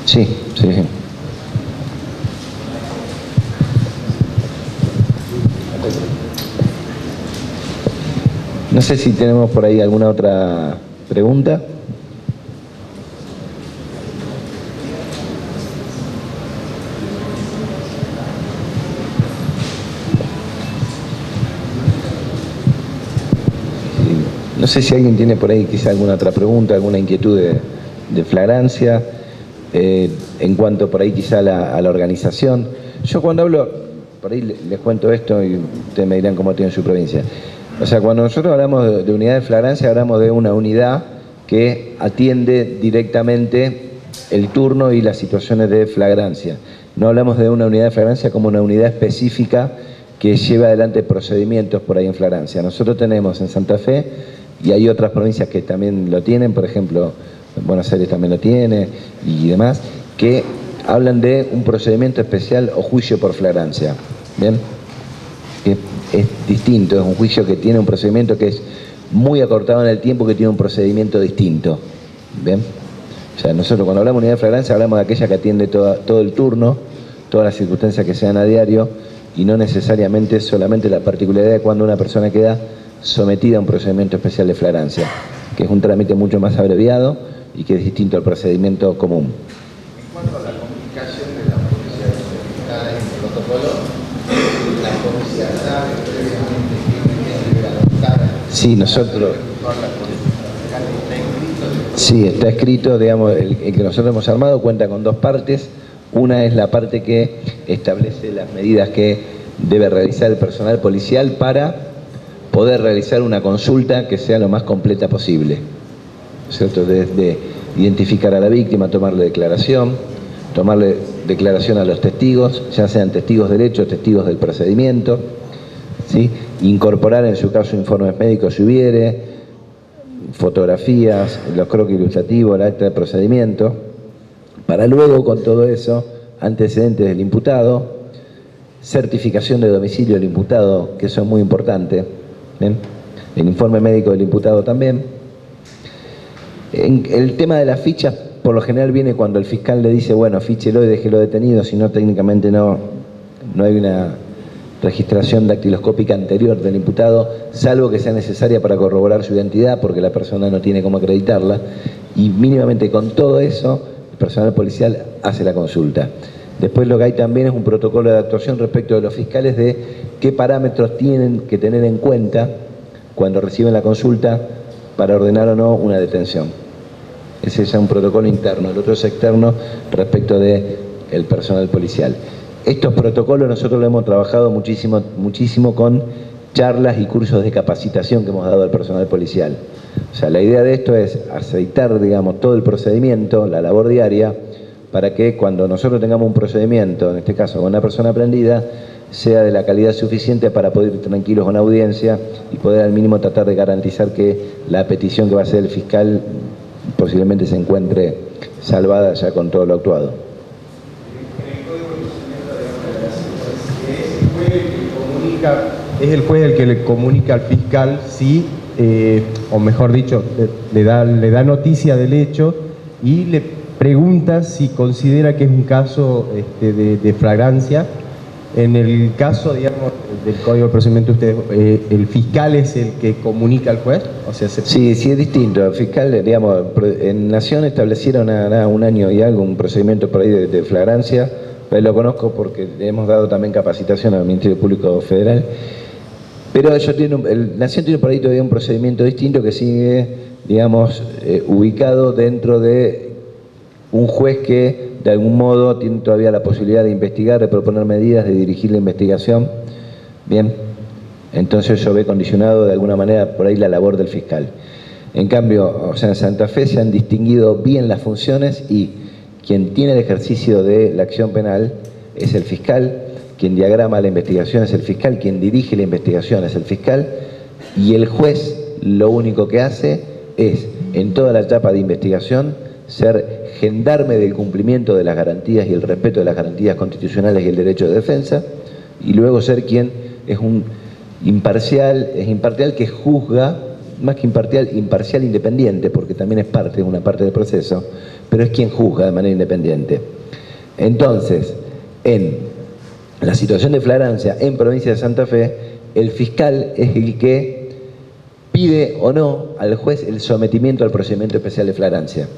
Sí. No sé si tenemos por ahí alguna otra pregunta. No sé si alguien tiene por ahí quizá alguna otra pregunta, alguna inquietud de flagrancia, en cuanto por ahí quizá a la organización. Yo cuando hablo, por ahí les cuento esto y ustedes me dirán cómo tiene su provincia. O sea, cuando nosotros hablamos de unidad de flagrancia, hablamos de una unidad que atiende directamente el turno y las situaciones de flagrancia. No hablamos de una unidad de flagrancia como una unidad específica que lleva adelante procedimientos por ahí en flagrancia. Nosotros tenemos en Santa Fe, y hay otras provincias que también lo tienen, por ejemplo, Buenos Aires también lo tiene y demás, que hablan de un procedimiento especial o juicio por flagrancia. ¿Bien? es distinto, es un juicio que tiene un procedimiento que es muy acortado en el tiempo, que tiene un procedimiento distinto. ¿Bien? O sea, nosotros cuando hablamos de unidad de flagrancia hablamos de aquella que atiende todo el turno, todas las circunstancias que sean a diario, y no necesariamente solamente la particularidad de cuando una persona queda sometida a un procedimiento especial de flagrancia, que es un trámite mucho más abreviado y que es distinto al procedimiento común. En cuanto a la comunicación de la policía notificada en el protocolo, la policía sabe previamente quién debe adoptar. Sí, nosotros... Sí, está escrito, digamos, el que nosotros hemos armado cuenta con dos partes. Una es la parte que establece las medidas que debe realizar el personal policial para poder realizar una consulta que sea lo más completa posible, ¿cierto? Desde identificar a la víctima, tomarle declaración a los testigos, ya sean testigos del hecho, testigos del procedimiento, ¿sí? Incorporar en su caso informes médicos si hubiere, fotografías, los croquis ilustrativos, el acta de procedimiento, para luego con todo eso, antecedentes del imputado, certificación de domicilio del imputado, que eso es muy importante, ¿bien? El informe médico del imputado también. El tema de las fichas, por lo general viene cuando el fiscal le dice, bueno, fíchelo y déjelo detenido, si no técnicamente no hay una registración dactiloscópica anterior del imputado, salvo que sea necesaria para corroborar su identidad, porque la persona no tiene cómo acreditarla, y mínimamente con todo eso, el personal policial hace la consulta. Después lo que hay también es un protocolo de actuación respecto de los fiscales de qué parámetros tienen que tener en cuenta cuando reciben la consulta para ordenar o no una detención. Ese es un protocolo interno, el otro es externo respecto del personal policial. Estos protocolos nosotros lo hemos trabajado muchísimo con charlas y cursos de capacitación que hemos dado al personal policial. O sea, la idea de esto es aceitar, digamos, todo el procedimiento, la labor diaria, para que cuando nosotros tengamos un procedimiento, en este caso con una persona prendida, sea de la calidad suficiente para poder ir tranquilos con audiencia y poder al mínimo tratar de garantizar que la petición que va a hacer el fiscal posiblemente se encuentre salvada ya con todo lo actuado. Es el juez el que le comunica al fiscal si, o mejor dicho, le da noticia del hecho y le pregunta si considera que es un caso de flagrancia. En el caso, digamos, del Código de Procedimiento, ¿el fiscal es el que comunica al juez? O sea, Sí, es distinto. El fiscal, digamos, en Nación establecieron un año y algo un procedimiento por ahí de flagrancia. Lo conozco porque hemos dado también capacitación al Ministerio Público Federal, pero Nación tiene por ahí todavía un procedimiento distinto que sigue, digamos, ubicado dentro de un juez que de algún modo tiene todavía la posibilidad de investigar, de proponer medidas, de dirigir la investigación. Bien, entonces eso ve condicionado de alguna manera por ahí la labor del fiscal. En cambio, o sea, en Santa Fe se han distinguido bien las funciones y quien tiene el ejercicio de la acción penal es el fiscal, quien diagrama la investigación es el fiscal, quien dirige la investigación es el fiscal, y el juez lo único que hace es, en toda la etapa de investigación, ser gendarme del cumplimiento de las garantías y el respeto de las garantías constitucionales y el derecho de defensa, y luego ser quien es imparcial que juzga, más que imparcial independiente, porque también es una parte del proceso, pero es quien juzga de manera independiente. Entonces, en la situación de flagrancia en provincia de Santa Fe, el fiscal es el que pide o no al juez el sometimiento al procedimiento especial de flagrancia.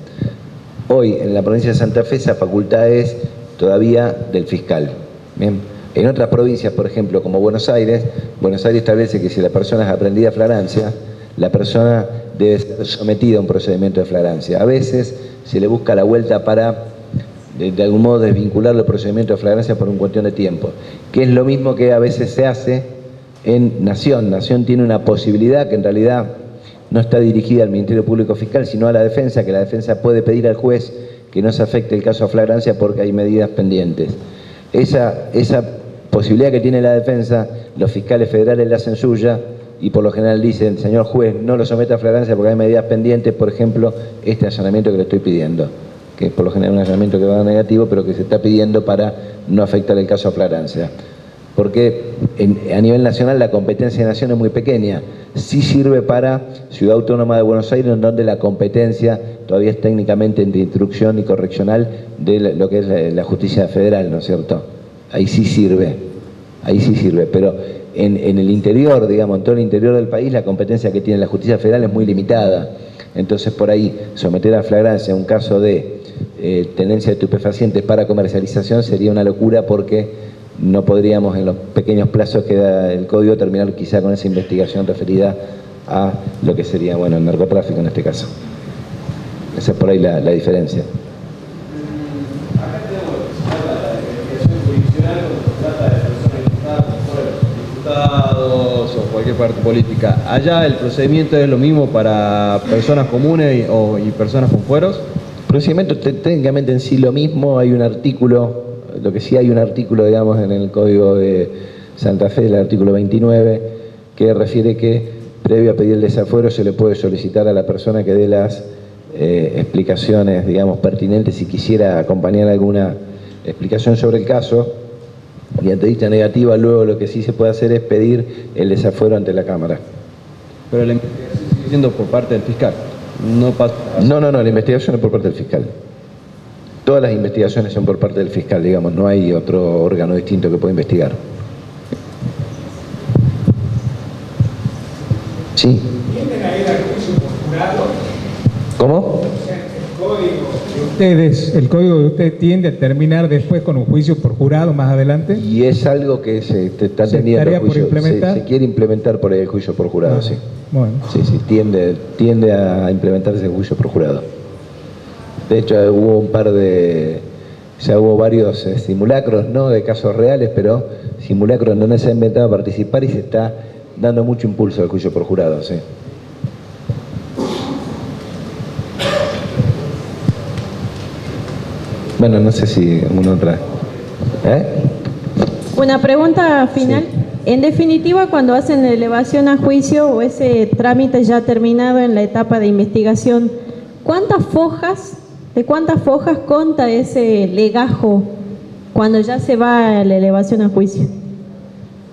Hoy, en la provincia de Santa Fe, esa facultad es todavía del fiscal. ¿Bien? En otras provincias, por ejemplo, como Buenos Aires establece que si la persona es aprendida a flagrancia, la persona debe ser sometida a un procedimiento de flagrancia. A veces se le busca la vuelta para, de algún modo, desvincular los procedimientos de flagrancia por una cuestión de tiempo, que es lo mismo que a veces se hace en Nación. Nación tiene una posibilidad que en realidad no está dirigida al Ministerio Público Fiscal, sino a la defensa, que la defensa puede pedir al juez que no se afecte el caso a flagrancia porque hay medidas pendientes. Esa posibilidad que tiene la defensa, los fiscales federales la hacen suya, y por lo general dicen, señor juez, no lo someta a flagrancia porque hay medidas pendientes, por ejemplo, este allanamiento que le estoy pidiendo, que es por lo general un allanamiento que va a dar negativo, pero que se está pidiendo para no afectar el caso a flagrancia. porque a nivel nacional la competencia de nación es muy pequeña. Sí sirve para Ciudad Autónoma de Buenos Aires, en donde la competencia todavía es técnicamente de instrucción y correccional de lo que es la justicia federal, ¿no es cierto? Ahí sí sirve, pero en el interior, digamos, en todo el interior del país, la competencia que tiene la justicia federal es muy limitada. Entonces, por ahí, someter a flagrancia un caso de tenencia de estupefacientes para comercialización sería una locura, porque no podríamos en los pequeños plazos que da el código terminar quizá con esa investigación referida a lo que sería, bueno, el narcotráfico en este caso. Esa es por ahí la diferencia. Acá tenemos la investigación jurisdiccional cuando se trata de personas imputadas por diputados o cualquier parte política. Allá el procedimiento es lo mismo para personas comunes y personas con fueros. El procedimiento técnicamente en sí lo mismo. Hay un artículo, lo que sí hay un artículo, digamos, en el Código de Santa Fe, el artículo 29, que refiere que previo a pedir el desafuero se le puede solicitar a la persona que dé las explicaciones, digamos, pertinentes si quisiera acompañar alguna explicación sobre el caso, y ante dicha negativa luego lo que sí se puede hacer es pedir el desafuero ante la Cámara. Pero la investigación sigue siendo por parte del fiscal. No, la investigación es por parte del fiscal. Todas las investigaciones son por parte del fiscal, digamos, no hay otro órgano distinto que pueda investigar. Sí. ¿Tienden a ir al juicio por jurado? ¿Cómo? O sea, el código de ustedes tiende a terminar después con un juicio por jurado más adelante. Y es algo que se está teniendo se quiere implementar por el juicio por jurado, sí. Bueno. Sí, tiende a implementarse el juicio por jurado. De hecho, hubo hubo varios simulacros, ¿no?, de casos reales, pero simulacros donde se ha inventado a participar y se está dando mucho impulso al juicio por jurado, sí. Bueno, no sé si alguna otra. Una pregunta final. Sí. En definitiva, cuando hacen la elevación a juicio o ese trámite ya terminado en la etapa de investigación, ¿de cuántas fojas consta ese legajo cuando ya se va a la elevación a juicio?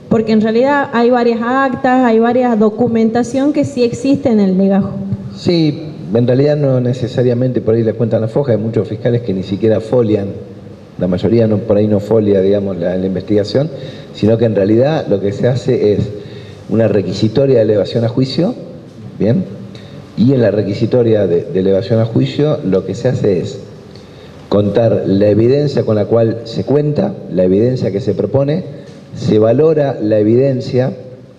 Porque en realidad hay varias actas, hay varias documentación que sí existe en el legajo. Sí, en realidad no necesariamente por ahí le cuentan la foja. Hay muchos fiscales que ni siquiera folian, la mayoría por ahí no folia, digamos, la investigación, sino que en realidad lo que se hace es una requisitoria de elevación a juicio, ¿bien? Y en la requisitoria de elevación a juicio lo que se hace es contar la evidencia con la cual se cuenta, la evidencia que se propone, se valora la evidencia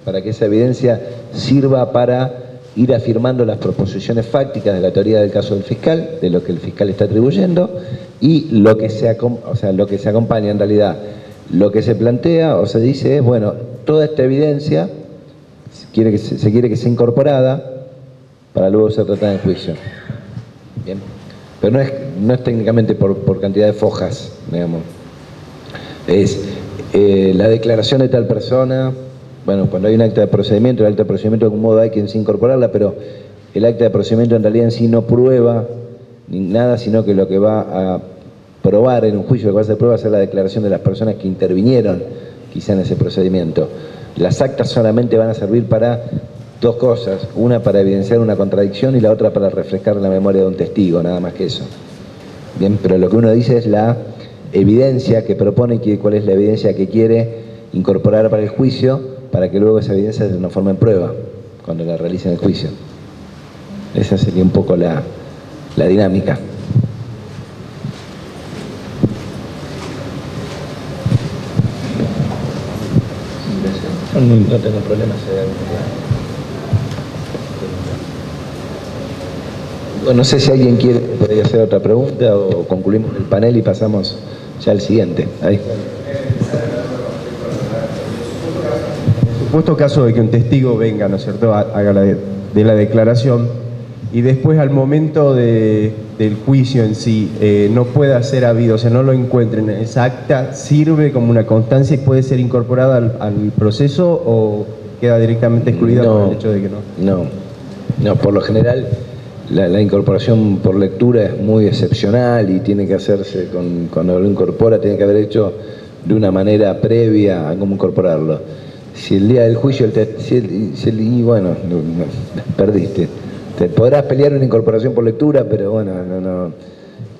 para que esa evidencia sirva para ir afirmando las proposiciones fácticas de la teoría del caso del fiscal, de lo que el fiscal está atribuyendo, y lo que se acompaña en realidad. Lo que se plantea o se dice es, bueno, toda esta evidencia se quiere que sea incorporada para luego ser tratada en juicio. Bien. Pero no es técnicamente por cantidad de fojas, digamos. Es la declaración de tal persona. Bueno, cuando hay un acta de procedimiento, el acta de procedimiento de algún modo hay que incorporarla, pero el acta de procedimiento en realidad en sí no prueba ni nada, sino que lo que va a probar en un juicio, lo que va a hacer prueba va a ser la declaración de las personas que intervinieron quizá en ese procedimiento. Las actas solamente van a servir para dos cosas, una para evidenciar una contradicción y la otra para refrescar la memoria de un testigo, nada más que eso. Bien, pero lo que uno dice es la evidencia que propone, cuál es la evidencia que quiere incorporar para el juicio, para que luego esa evidencia se transforme en prueba cuando la realicen el juicio. Esa sería un poco la dinámica. No tengo problemas. Bueno, no sé si alguien podría hacer otra pregunta o concluimos el panel y pasamos ya al siguiente. Ahí. Supuesto caso de que un testigo venga, ¿no es cierto?, haga de la declaración y después al momento del juicio en sí no pueda ser habido, o sea, no lo encuentren, ¿esa acta sirve como una constancia y puede ser incorporada al proceso o queda directamente excluida por el hecho de que no? No, por lo general la incorporación por lectura es muy excepcional y tiene que hacerse cuando lo incorpora tiene que haber hecho de una manera previa a cómo incorporarlo. Si el día del juicio, y bueno, perdiste. Te podrás pelear una incorporación por lectura, pero bueno, no.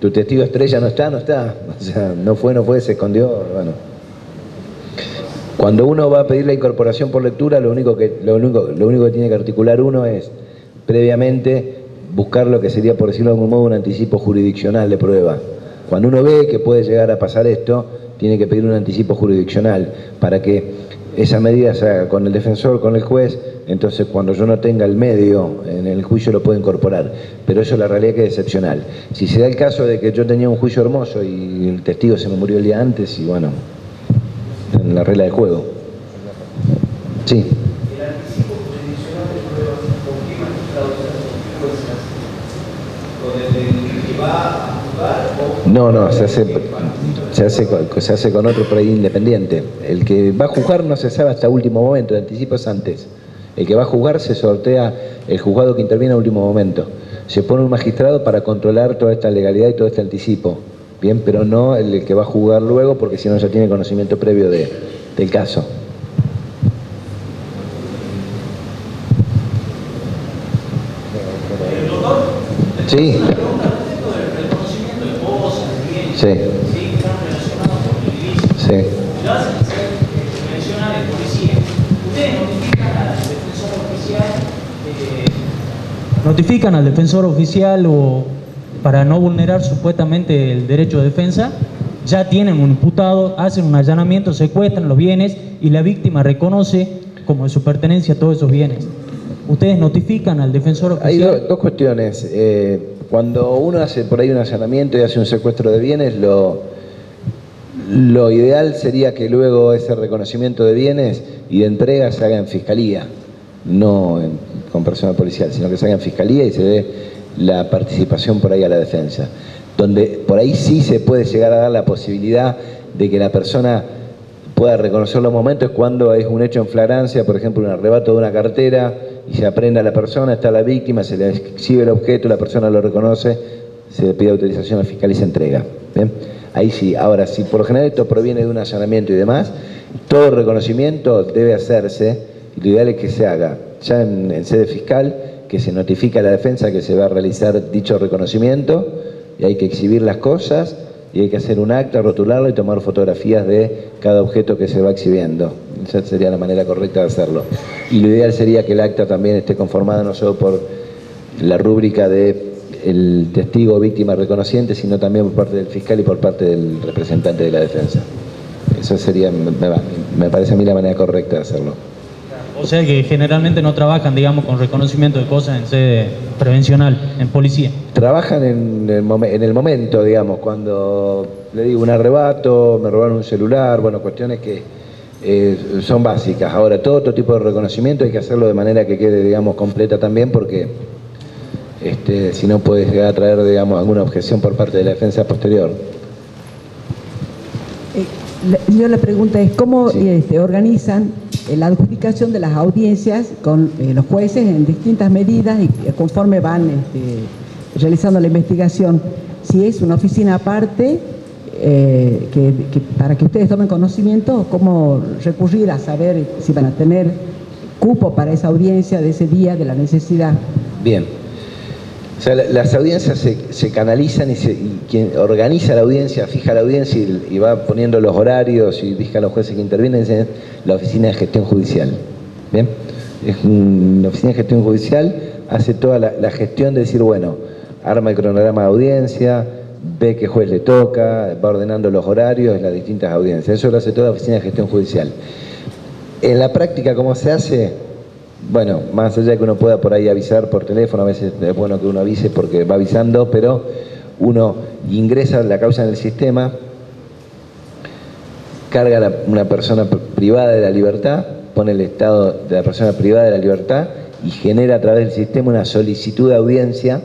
Tu testigo estrella no está. O sea, no fue, se escondió, bueno. Cuando uno va a pedir la incorporación por lectura, lo único que tiene que articular uno es, previamente, buscar lo que sería, por decirlo de algún modo, un anticipo jurisdiccional de prueba. Cuando uno ve que puede llegar a pasar esto, tiene que pedir un anticipo jurisdiccional para que esa medida se haga con el defensor, con el juez. Entonces, cuando yo no tenga el medio en el juicio, lo puedo incorporar. Pero eso la realidad que es excepcional. Si se da el caso de que yo tenía un juicio hermoso y el testigo se me murió el día antes, y bueno, en la regla del juego. Sí. ¿El anticipo jurisdiccional de pruebas con qué magistrado se hace? ¿Con el que va a juzgar o...? No, se hace con otro por ahí independiente. El que va a juzgar no se sabe hasta último momento, el anticipo es antes. El que va a juzgar se sortea el juzgado que interviene a último momento. Se pone un magistrado para controlar toda esta legalidad y todo este anticipo. Bien, pero no el que va a juzgar luego, porque si no ya tiene conocimiento previo del caso. Sí. Sí. Sí. Notifican al defensor oficial o para no vulnerar supuestamente el derecho de defensa, ya tienen un imputado, hacen un allanamiento, secuestran los bienes y la víctima reconoce como de su pertenencia todos esos bienes. ¿Ustedes notifican al defensor oficial? Hay dos cuestiones. Cuando uno hace por ahí un allanamiento y hace un secuestro de bienes, lo ideal sería que luego ese reconocimiento de bienes y de entrega se haga en fiscalía, no con personal policial, sino que se haga en fiscalía y se dé la participación por ahí a la defensa. Donde por ahí sí se puede llegar a dar la posibilidad de que la persona pueda reconocer los momentos cuando es un hecho en flagrancia, por ejemplo, un arrebato de una cartera y se aprende a la persona, está la víctima, se le exhibe el objeto, la persona lo reconoce, se le pide autorización al fiscal y se entrega. ¿Bien? Ahí sí. Ahora, si por lo general esto proviene de un allanamiento y demás, todo reconocimiento debe hacerse, y lo ideal es que se haga ya en sede fiscal, que se notifique a la defensa que se va a realizar dicho reconocimiento, y hay que exhibir las cosas, y hay que hacer un acta, rotularlo y tomar fotografías de cada objeto que se va exhibiendo. Esa sería la manera correcta de hacerlo. Y lo ideal sería que el acta también esté conformada no solo por la rúbrica de el testigo víctima reconociente, sino también por parte del fiscal y por parte del representante de la defensa. Eso sería, me parece a mí la manera correcta de hacerlo. O sea que generalmente no trabajan, digamos, con reconocimiento de cosas en sede prevencional, en policía. Trabajan en el momento, digamos, cuando le digo un arrebato, me robaron un celular, bueno, cuestiones que son básicas. Ahora, todo otro tipo de reconocimiento hay que hacerlo de manera que quede, digamos, completa también, porque si no puede llegar a traer, digamos, alguna objeción por parte de la defensa posterior. Yo la pregunta es, ¿cómo organizan la adjudicación de las audiencias con los jueces en distintas medidas y conforme van realizando la investigación? Si es una oficina aparte, para que ustedes tomen conocimiento, ¿cómo recurrir a saber si van a tener cupo para esa audiencia de ese día, de la necesidad? Bien. O sea, las audiencias se canalizan y quien organiza la audiencia, fija la audiencia y va poniendo los horarios y fija a los jueces que intervienen, es la Oficina de Gestión Judicial. ¿Bien? La Oficina de Gestión Judicial hace toda la gestión de decir, bueno, arma el cronograma de audiencia, ve qué juez le toca, va ordenando los horarios en las distintas audiencias. Eso lo hace toda la Oficina de Gestión Judicial. En la práctica, ¿cómo se hace? Bueno, más allá de que uno pueda por ahí avisar por teléfono, a veces es bueno que uno avise porque va avisando, pero uno ingresa la causa en el sistema, carga una persona privada de la libertad, pone el estado de la persona privada de la libertad y genera a través del sistema una solicitud de audiencia.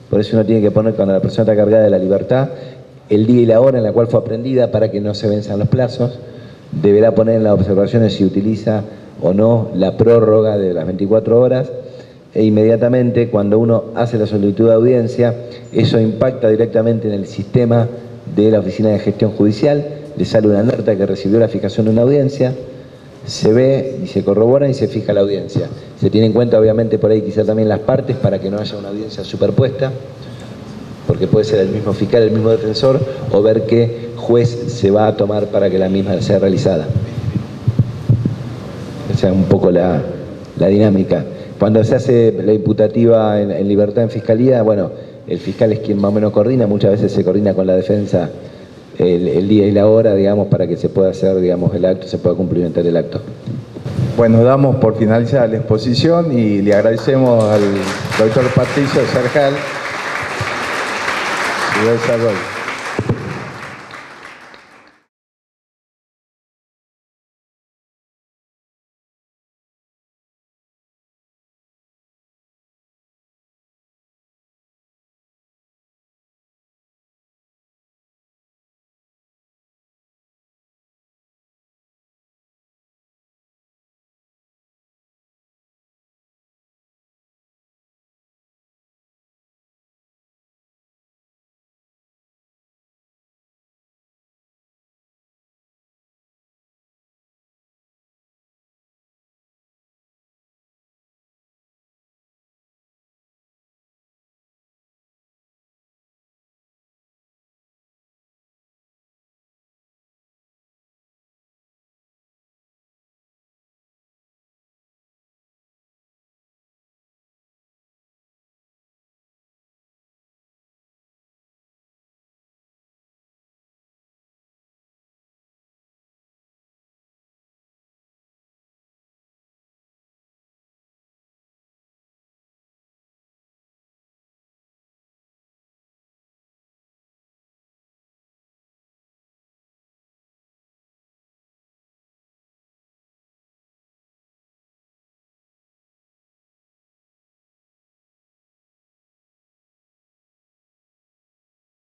Por eso uno tiene que poner, cuando la persona está cargada de la libertad, el día y la hora en la cual fue aprendida para que no se venzan los plazos. Deberá poner en las observaciones si utiliza o no la prórroga de las 24 horas, e inmediatamente cuando uno hace la solicitud de audiencia, eso impacta directamente en el sistema de la Oficina de Gestión Judicial. le sale una alerta que recibió la fijación de una audiencia, se ve y se corrobora y se fija la audiencia. Se tiene en cuenta obviamente por ahí quizá también las partes para que no haya una audiencia superpuesta, porque puede ser el mismo fiscal, el mismo defensor, o ver qué juez se va a tomar para que la misma sea realizada. Esa es un poco la dinámica. Cuando se hace la imputativa en libertad en fiscalía, bueno, el fiscal es quien más o menos coordina, muchas veces se coordina con la defensa el día y la hora, digamos, para que se pueda hacer, digamos, el acto, se pueda cumplimentar el acto. Bueno, damos por finalizada la exposición y le agradecemos al doctor Patricio Cerjal su desarrollo.